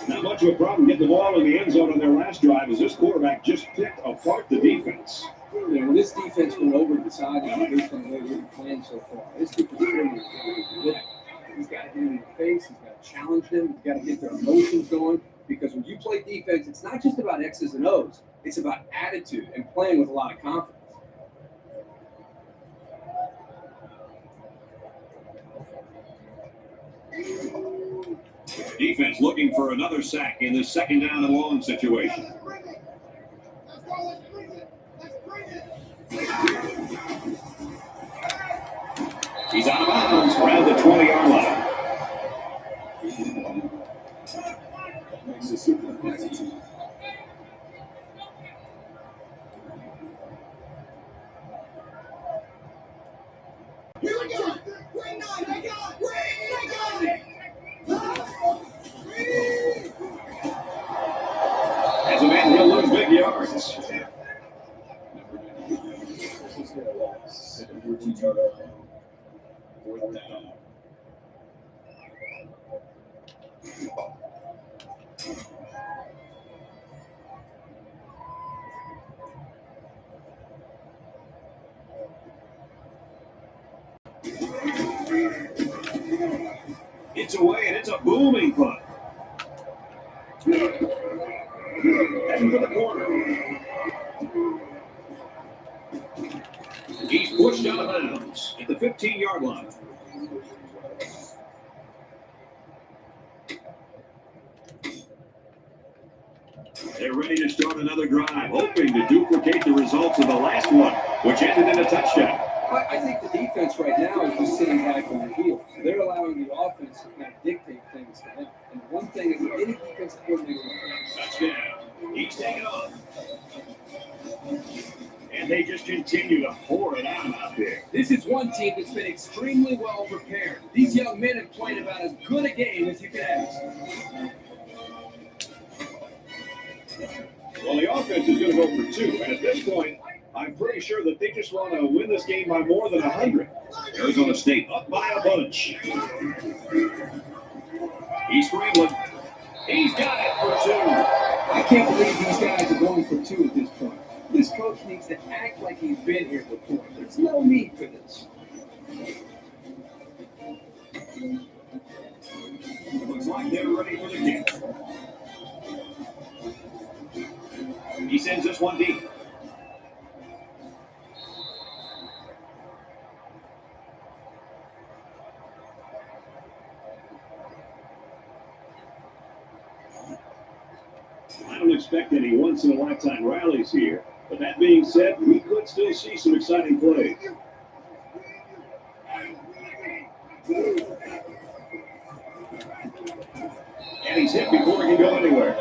S5: Not much of a problem getting the ball in the end zone on their last drive as this quarterback just picked apart the defense.
S2: You know, when this defense went over to the sideline based on the way they've been playing so far, this kid was really good. He's got to hit him in the face. He's got to challenge them. He's got to get their emotions going. Because when you play defense, it's not just about X's and O's. It's about attitude and playing with a lot of confidence.
S5: Defense looking for another sack in this second down and long situation. He's out of bounds around the 20-yard line.
S4: Here we go. Green 9. I got it. Green. I got it.
S5: As a man, he'll lose big yards. It's away, and it's a booming punt. Heading for the corner. He's pushed out of bounds at the 15-yard line. They're ready to start another drive, hoping to duplicate the results of the last one, which ended in a touchdown.
S2: I think the defense right now is just sitting back on their heels. They're allowing the offense to kind of dictate things to them. And one thing is, any defensive coordinator
S5: Touchdown. He's taking off. And they just continue to pour it out there.
S2: This is one team that's been extremely well prepared. These young men have played about as good a game as you can ask.
S5: Well, the offense is going to go for 2, and at this point, I'm pretty sure that they just want to win this game by more than 100. Arizona State up by a bunch. He's scrambling. He's got it for 2.
S2: I can't believe these guys are going for 2 at this point. This coach needs to act like he's been here before. There's no need for this.
S5: Looks like they're ready for the kick. He sends this one deep. I don't expect any once-in-a-lifetime rallies here, but that being said, we could still see some exciting plays. And he's hit before he can go anywhere.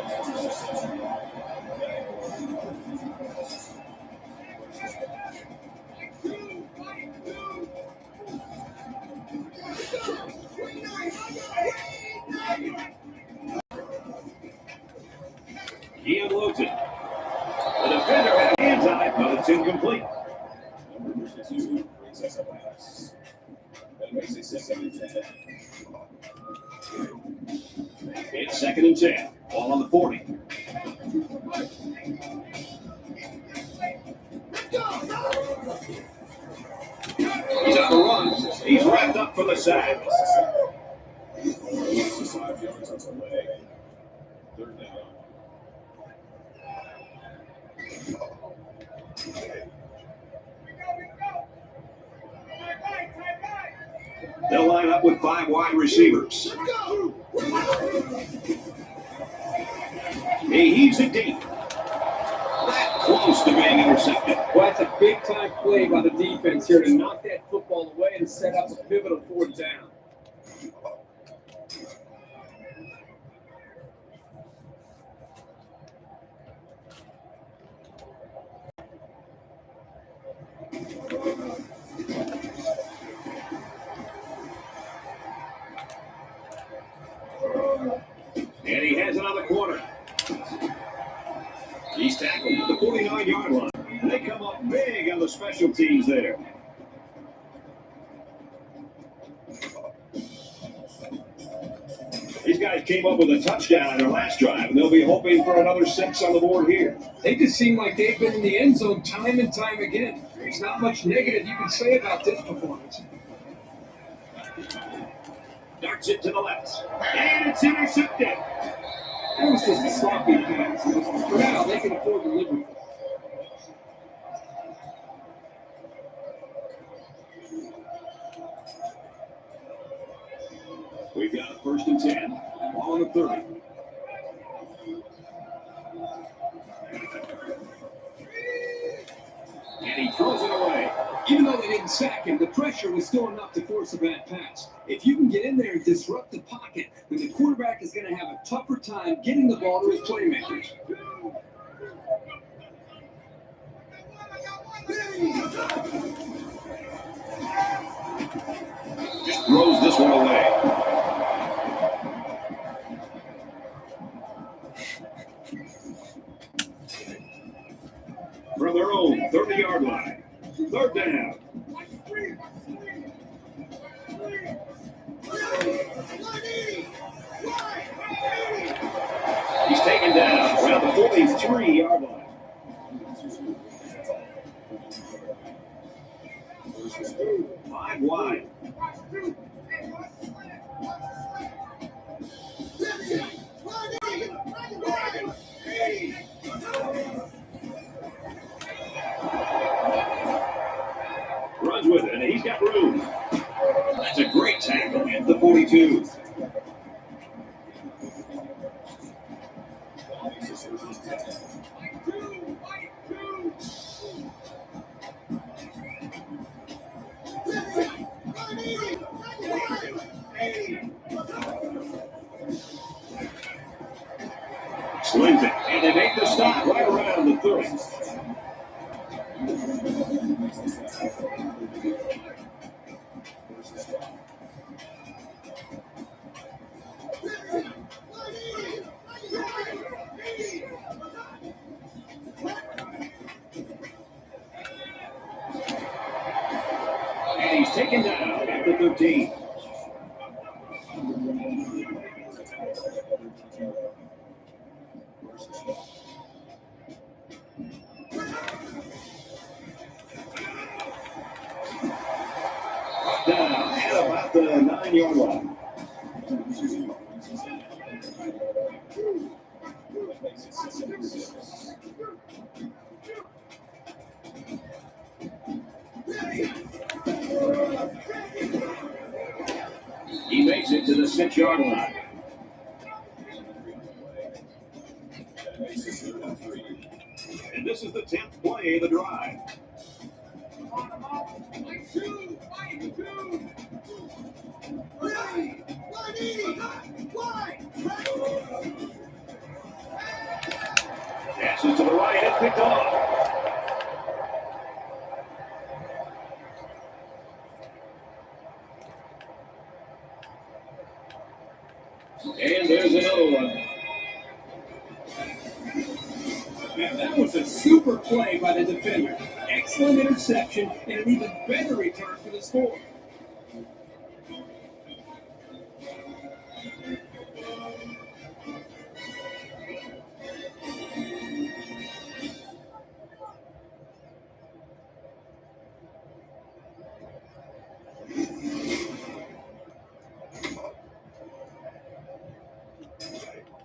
S5: He unloads it. The defender had hands on it, but it's incomplete.
S8: Number 52 brings us a pass. That makes it 2nd and 10.
S5: It's 2nd and 10. Ball on the 40. He's on the run. He's wrapped up for the sack.
S8: 5 yards on the leg. 3rd down.
S5: They'll line up with 5 wide receivers. He heaves it deep. That close to being intercepted.
S6: Well, that's a big-time play by the defense here to knock that football away and set up a pivotal 4th down.
S5: And he has it on the corner. He's tackled at the 49-yard line. They come up big on the special teams there. These guys came up with a touchdown on their last drive, and they'll be hoping for another 6 on the board here.
S6: They just seem like they've been in the end zone time and time again. There's not much negative you can say about this performance.
S5: Darts it to the left. And it's intercepted.
S6: That was just a sloppy pass. For now, they can afford to live with it.
S5: We've got a 1st and 10. Ball on the 30. And he throws it away.
S2: Even though they didn't sack him, the pressure was still enough to force a bad pass. If you can get in there and disrupt the pocket, then the quarterback is going to have a tougher time getting the ball to his playmakers.
S5: Just throws this one away. From their own 30-yard line. 3rd down. He's taken down around the 43-yard line. Five wide. Runs with it, and he's got room. That's a great tackle at the 42. Slings it, and they make the stop right around the 30. And he's taken down at the 13. Down at about the 9-yard line. He makes it to the 6-yard line. And this is the 10th play of the drive. Passes to the right and picked off. And there's another one.
S7: Now, that was a super play by the defender. Excellent interception and an even better return for the score.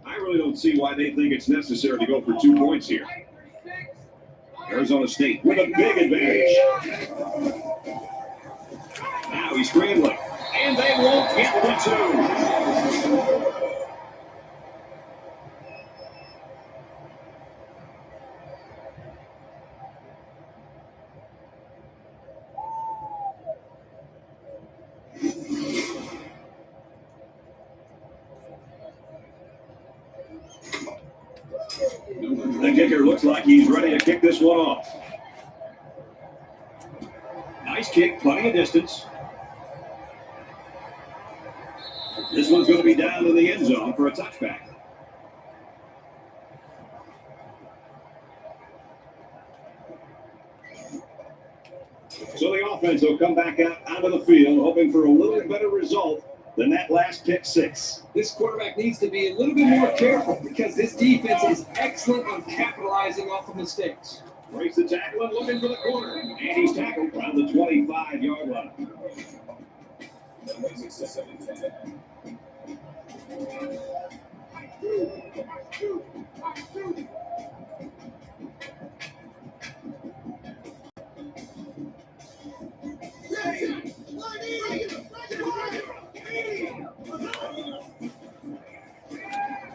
S5: I really don't see why they think it's necessary to go for 2 points here. Arizona State with a big advantage. Now he's scrambling, and they won't get the 2. The kicker looks like he's ready to kick this one off. Nice kick, plenty of distance. This one's going to be down in the end zone for a touchback. So the offense will come back out onto the field, hoping for a little better result than that last pick six.
S2: This quarterback needs to be a little bit more careful because this defense is excellent on capitalizing off of mistakes.
S5: Breaks the tackle and looking for the corner. And he's tackled around the 25-yard line.
S8: That makes it 7-10.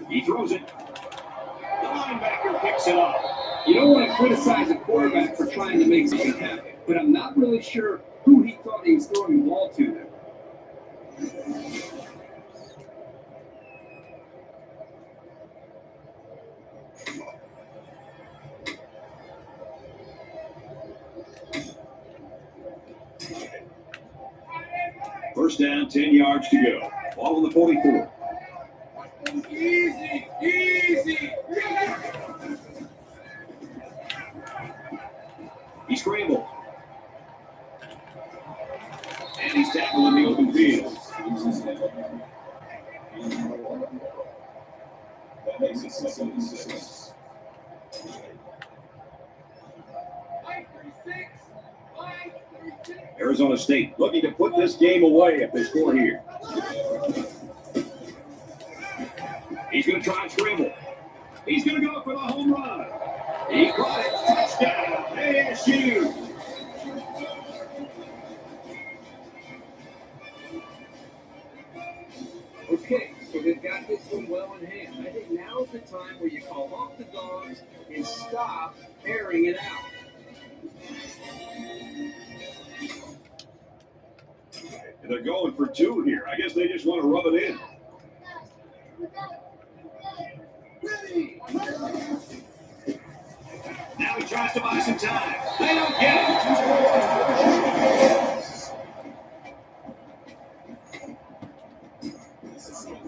S5: He throws it. The linebacker picks it up.
S2: You don't want to criticize a quarterback for trying to make something happen, but I'm not really sure who he thought he was throwing the ball to there.
S5: First down, 10 yards to go. Ball on the 44.
S7: Easy, easy.
S5: He scrambled. And he's tackled in the open field.
S8: That makes it 7-6.
S5: Arizona State looking to put this game away if they score here. He's going to try and scramble. He's going to go for the home run. He caught it. Touchdown, ASU.
S2: Okay, so they've got this one well in hand. I think now is the time where you call off the dogs and stop airing it out.
S5: And they're going for 2 here. I guess they just want to rub it in. Now he tries to buy some time. They don't get it.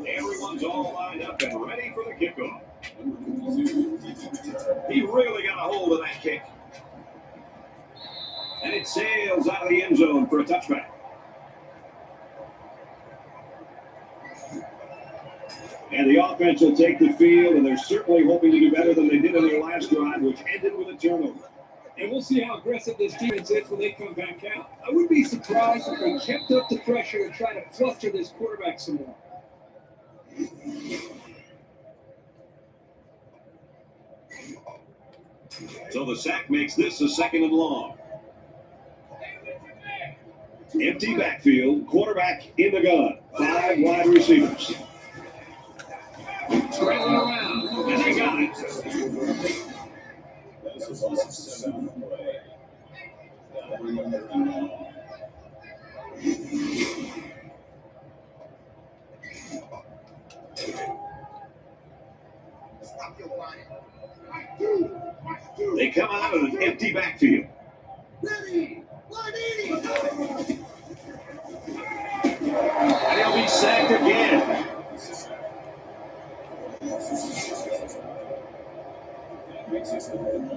S5: Everyone's all lined up and ready for the kickoff. He really got a hold of that kick. And it sails out of the end zone for a touchback. And the offense will take the field, and they're certainly hoping to do better than they did in their last drive, which ended with a turnover.
S2: And we'll see how aggressive this defense is when they come back out. I wouldn't be surprised if they kept up the pressure and try to fluster this quarterback some more.
S5: So the sack makes this a 2nd and long. Empty backfield, quarterback in the gun, 5 wide receivers.
S2: Trailing around,
S5: And they got it.
S8: That is a sound play.
S5: They come out of an empty backfield. And he'll be sacked again.
S8: Texas A&M.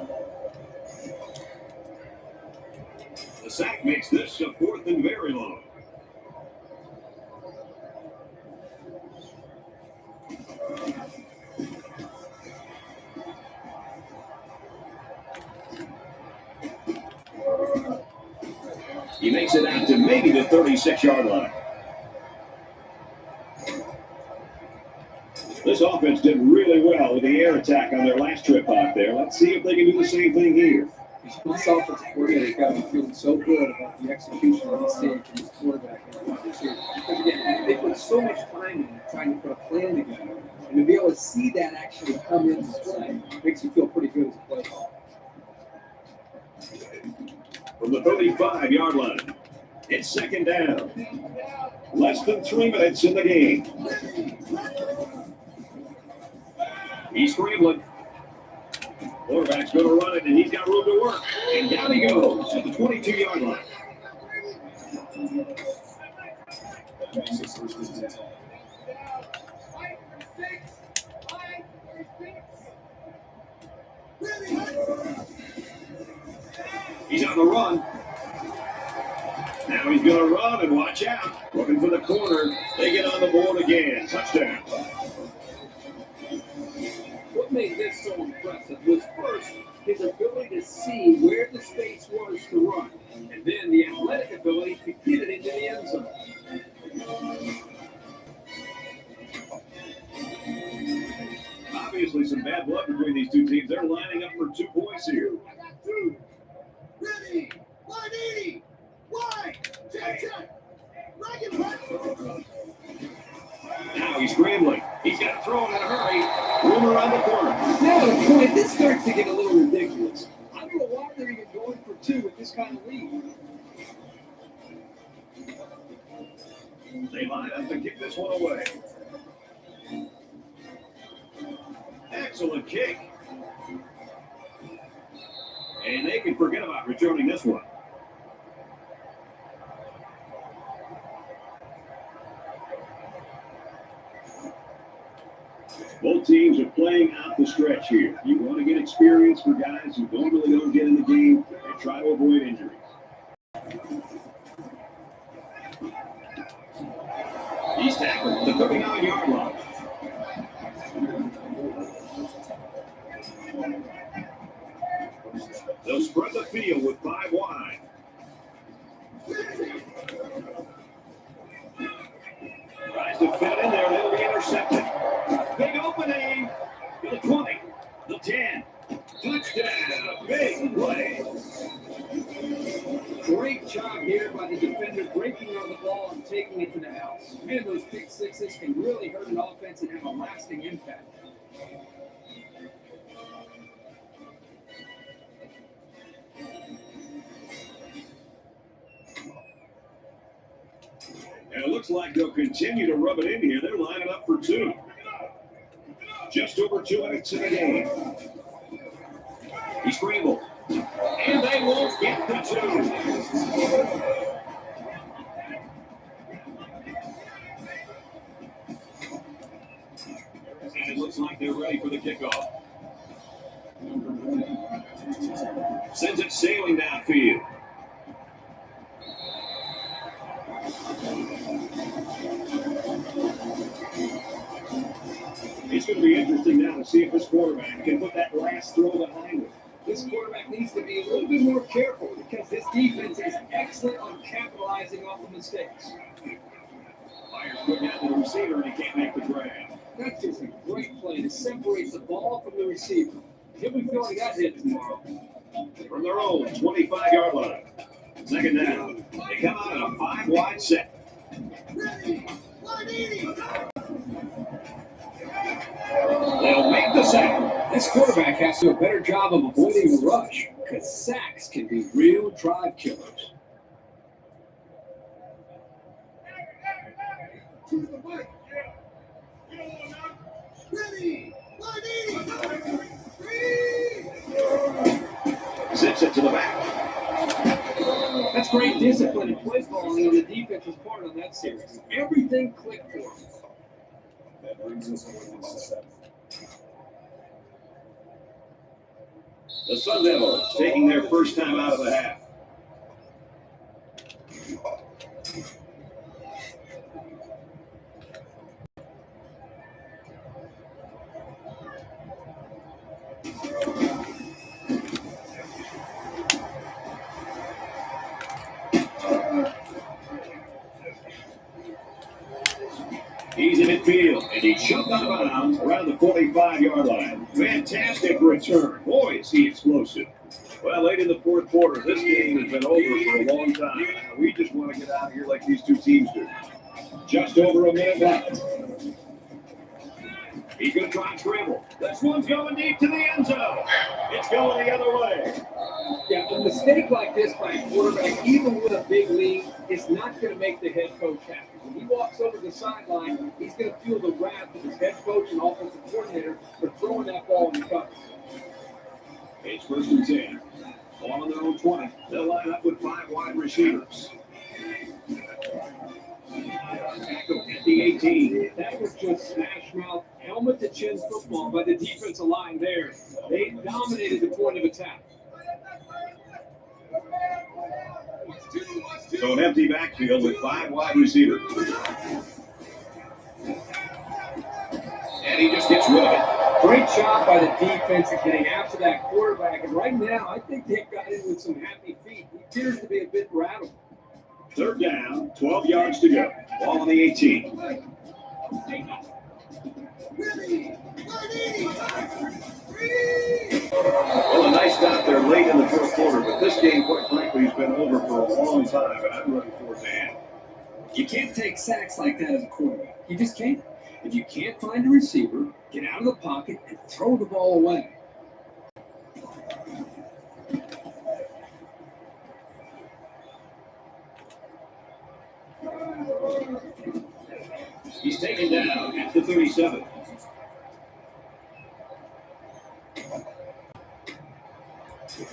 S5: The sack makes this a 4th and very long. He makes it out to maybe the 36-yard line. This offense did really well with the air attack on their last trip out there. Let's see if they can do the same thing here.
S2: This offensive coordinator's got to be feeling so good about the execution of this team from this quarterback and the wide receiver. Because again, they put so much time in trying to put a plan together, and to be able to see that actually come into play makes you feel pretty good as a player.
S5: From the 35-yard line, it's 2nd down. Less than 3 minutes in the game. He's scrambling. Quarterback's going to run it, and he's got room to work. And down he goes at the 22-yard line.
S8: Texas A&M.
S5: He's on the run. Now he's going to run and watch out. Looking for the corner. They get on the board again. Touchdown.
S7: What made this so impressive was first his ability to see where the space was to run, and then the athletic ability to get it into the end zone.
S5: Obviously some bad blood between these two teams. They're lining up for 2 points here.
S4: Ready. 180. Wide. Check. Rocket punch.
S5: Now he's scrambling. He's got to throw it in a hurry. Room around the corner.
S2: Now, at a point, this starts to get a little ridiculous. I don't know why they're even going for 2 with this kind of lead.
S5: They line up to kick this one away. Excellent kick. And they can forget about returning this one. Both teams are playing out the stretch here. You want to get experience for guys who don't get in the game and try to avoid injuries. He's tackled at the 39-yard line. They'll spread the field with 5 wide. Tries to fit in there. They'll be intercepted. Big opening. The 20. The 10. Touchdown. Big play.
S2: Great job here by the defender breaking on the ball and taking it to the house. Man, those pick sixes can really hurt an offense and have a lasting impact.
S5: And it looks like they'll continue to rub it in here. They're lining up for 2. Just over 2 minutes in the game. He scrambled. And they won't get the 2. And it looks like they're ready for the kickoff. Sends it sailing downfield. It's going to be interesting now to see if this quarterback can put that last throw behind him.
S2: This quarterback needs to be a little bit more careful because this defense is excellent on capitalizing off of mistakes.
S5: Myers putting out to the receiver and he can't make the grab.
S2: That's just a great play to separate the ball from the receiver. He'll be feeling that hit tomorrow.
S5: From their own 25-yard line. 2nd down. They come out in a 5 wide set.
S4: Ready. 180.
S5: They'll make the sack.
S2: This quarterback has to do a better job of avoiding the rush because sacks can be real drive killers.
S4: To the right. Ready. 180. 3.
S5: Zips it to the back.
S2: That's great discipline and play calling on the defense's part on that series. Everything clicked for him.
S8: That brings us to 7.
S5: The Sun Devils taking their first time out of the half. He's in midfield, and he shoved out of bounds around the 45-yard line. Fantastic return. Boy, is he explosive. Well, late in the fourth quarter, this game has been over for a long time. We just want to get out of here like these two teams do. Just over a minute left. He's going to try and scramble. This one's going deep to the end zone. It's going the other way.
S2: Yeah, a mistake like this by a quarterback, even with a big lead, is not going to make the head coach happy. When he walks over the sideline, he's going to feel the wrath of his head coach and offensive coordinator for throwing that ball in the cover.
S5: It's 1st and 10. Ball on their own 20. They'll line up with 5 wide receivers. Tackle at the 18.
S2: That was just smash mouth, helmet to chin football by the defensive line there. They dominated the point of attack.
S5: So an empty backfield with 5 wide receivers. And he just gets rid of it.
S2: Great job by the defense of getting after that quarterback. And right now, I think they've got in with some happy feet. He appears to be a bit rattled.
S5: 3rd down, 12 yards to go. Ball on the 18. Well, a nice stop there late in the fourth quarter, but this game, quite frankly, has been over for a long time, and I'm looking forward to end.
S7: You can't take sacks like that as a quarterback. You just can't. If you can't find a receiver, get out of the pocket and throw the ball away.
S5: He's taken down at the 37.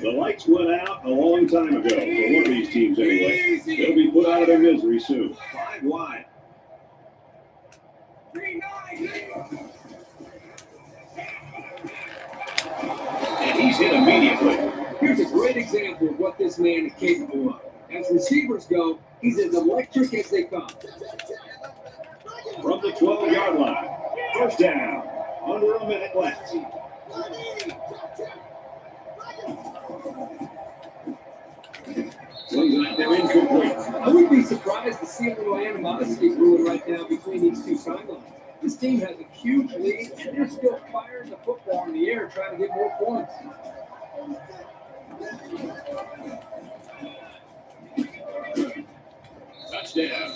S5: The lights went out a long time ago for one of these teams anyway. They'll be put out of their misery soon. 5 wide. And he's hit immediately.
S2: Here's a great example of what this man is capable of. As receivers go, he's as electric as they come.
S5: From the 12-yard line. 1st down. Under a minute left. Swings it out there incomplete.
S2: I wouldn't be surprised to see a little animosity brewing right now between these two sidelines. This team has a huge lead, and they're still firing the football in the air trying to get more points.
S5: Touchdown.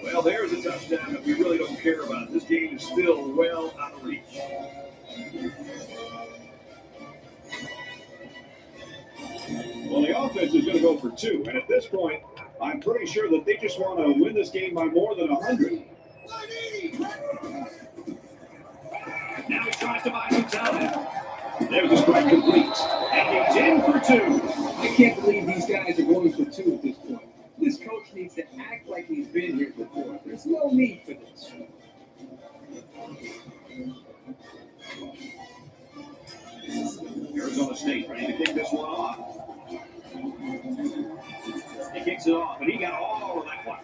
S5: Well, there's a touchdown that we really don't care about. This game is still well out of reach. Well, the offense is going to go for 2, and at this point, I'm pretty sure that they just want to win this game by more than 100. Now he tries to buy some time. There's a strike complete, and he's in for 2.
S2: I can't believe these guys are going for 2 at this point. This coach needs to act like he's been here before. There's no need for this.
S5: Arizona State ready to kick this one off. He kicks it off, and he got all of that one.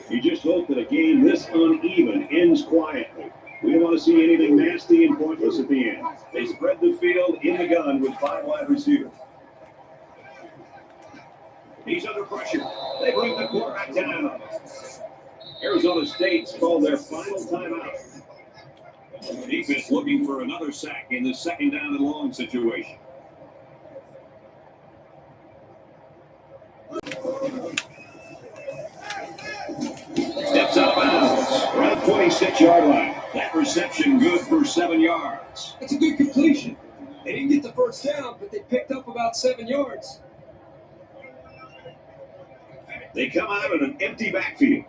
S5: You just hope that a game this uneven ends quietly. We don't want to see anything nasty and pointless at the end. They spread the field in the gun with 5 wide receivers. He's under pressure. They bring the quarterback down. Arizona State's called their final timeout. Defense looking for another sack in the 2nd down and long situation. Steps out of bounds around the 26-yard line. That reception good for 7 yards.
S2: It's a good completion. They didn't get the first down, but they picked up about 7 yards.
S5: They come out in an empty backfield.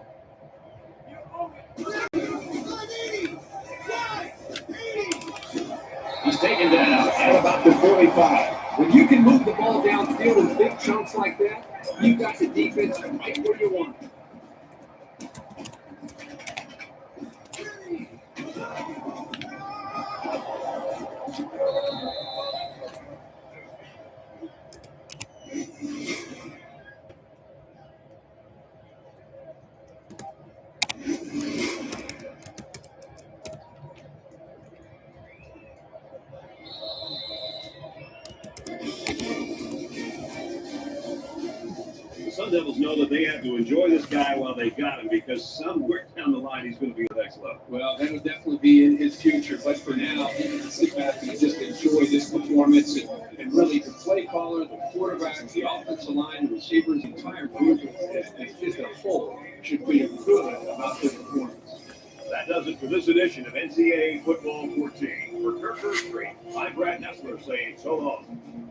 S5: He's taken down at about the 45.
S7: When you can move the ball downfield in big chunks like that, you've got the defense right where you want it.
S5: The Sun Devils know that they have to enjoy this guy while they got him because somewhere down the line he's going to be the next level.
S2: Well, that would definitely be in his future. But for now, he can sit back and just enjoy this performance and really the play caller, the quarterback, the offensive line, the receivers, the entire group as a whole should feel good about their performance.
S5: That does it for this edition of NCAA Football 14. For Kirk Street, I'm Brad Nessler saying so long.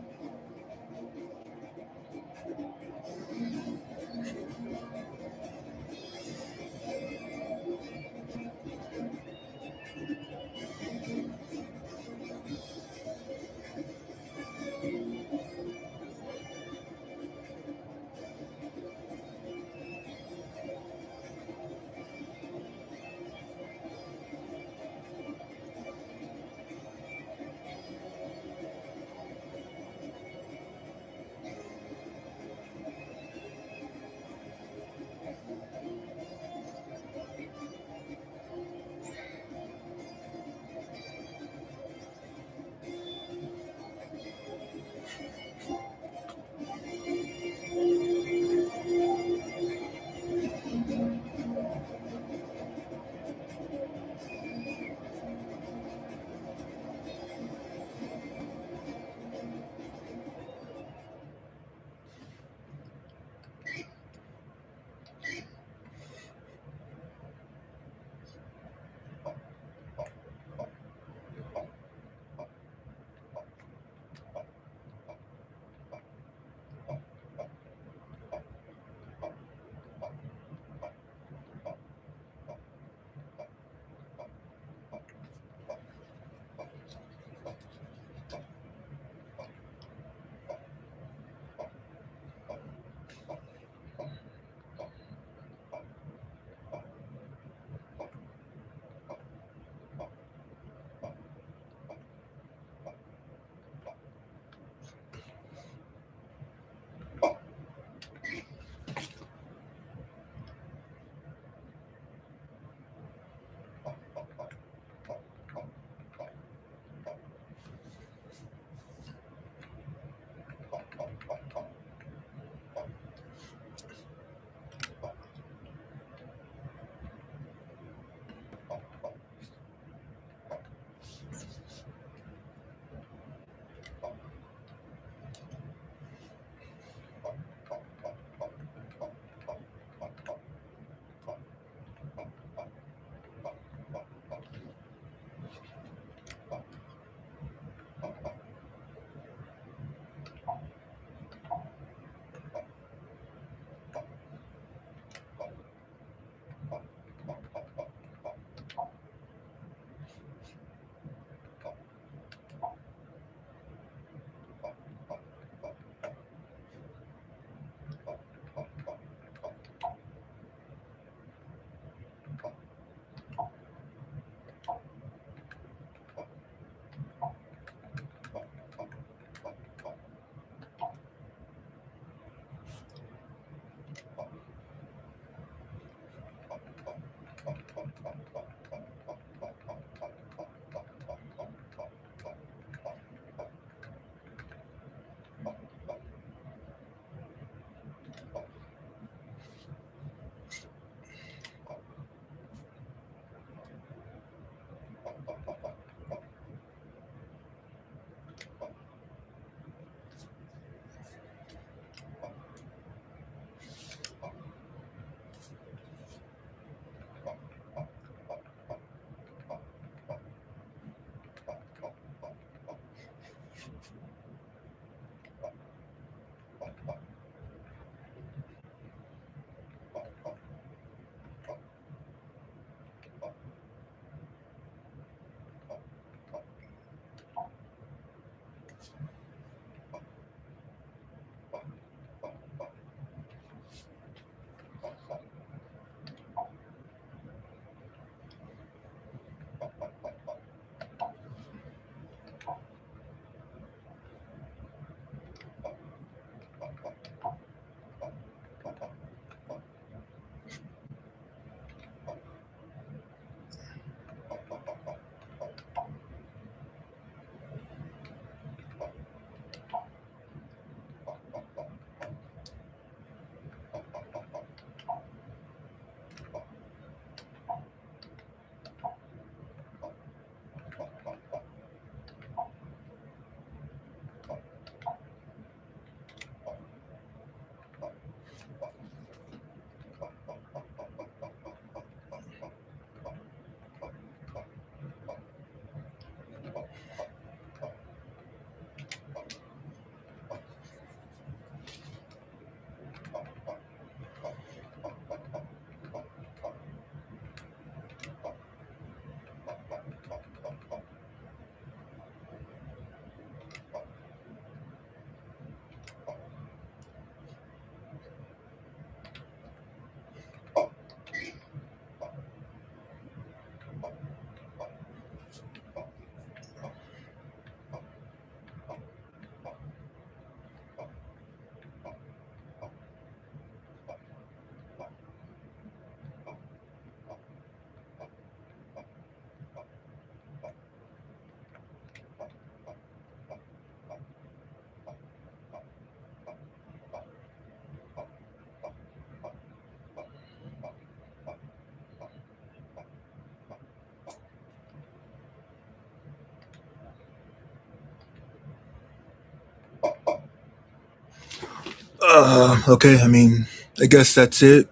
S9: Okay, I mean, I guess that's it.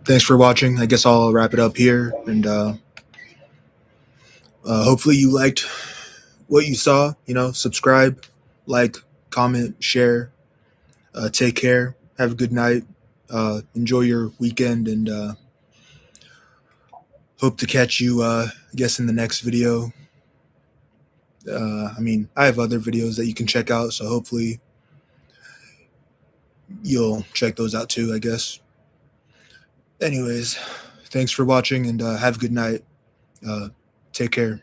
S9: Thanks for watching. I guess I'll wrap it up here, and hopefully you liked what you saw. Subscribe, like, comment, share. Take care. Have a good night. Enjoy your weekend, and hope to catch you, I guess, in the next video. I mean, I have other videos that you can check out, so hopefully you'll check those out too, I guess. Anyways, thanks for watching, and have a good night. Take care.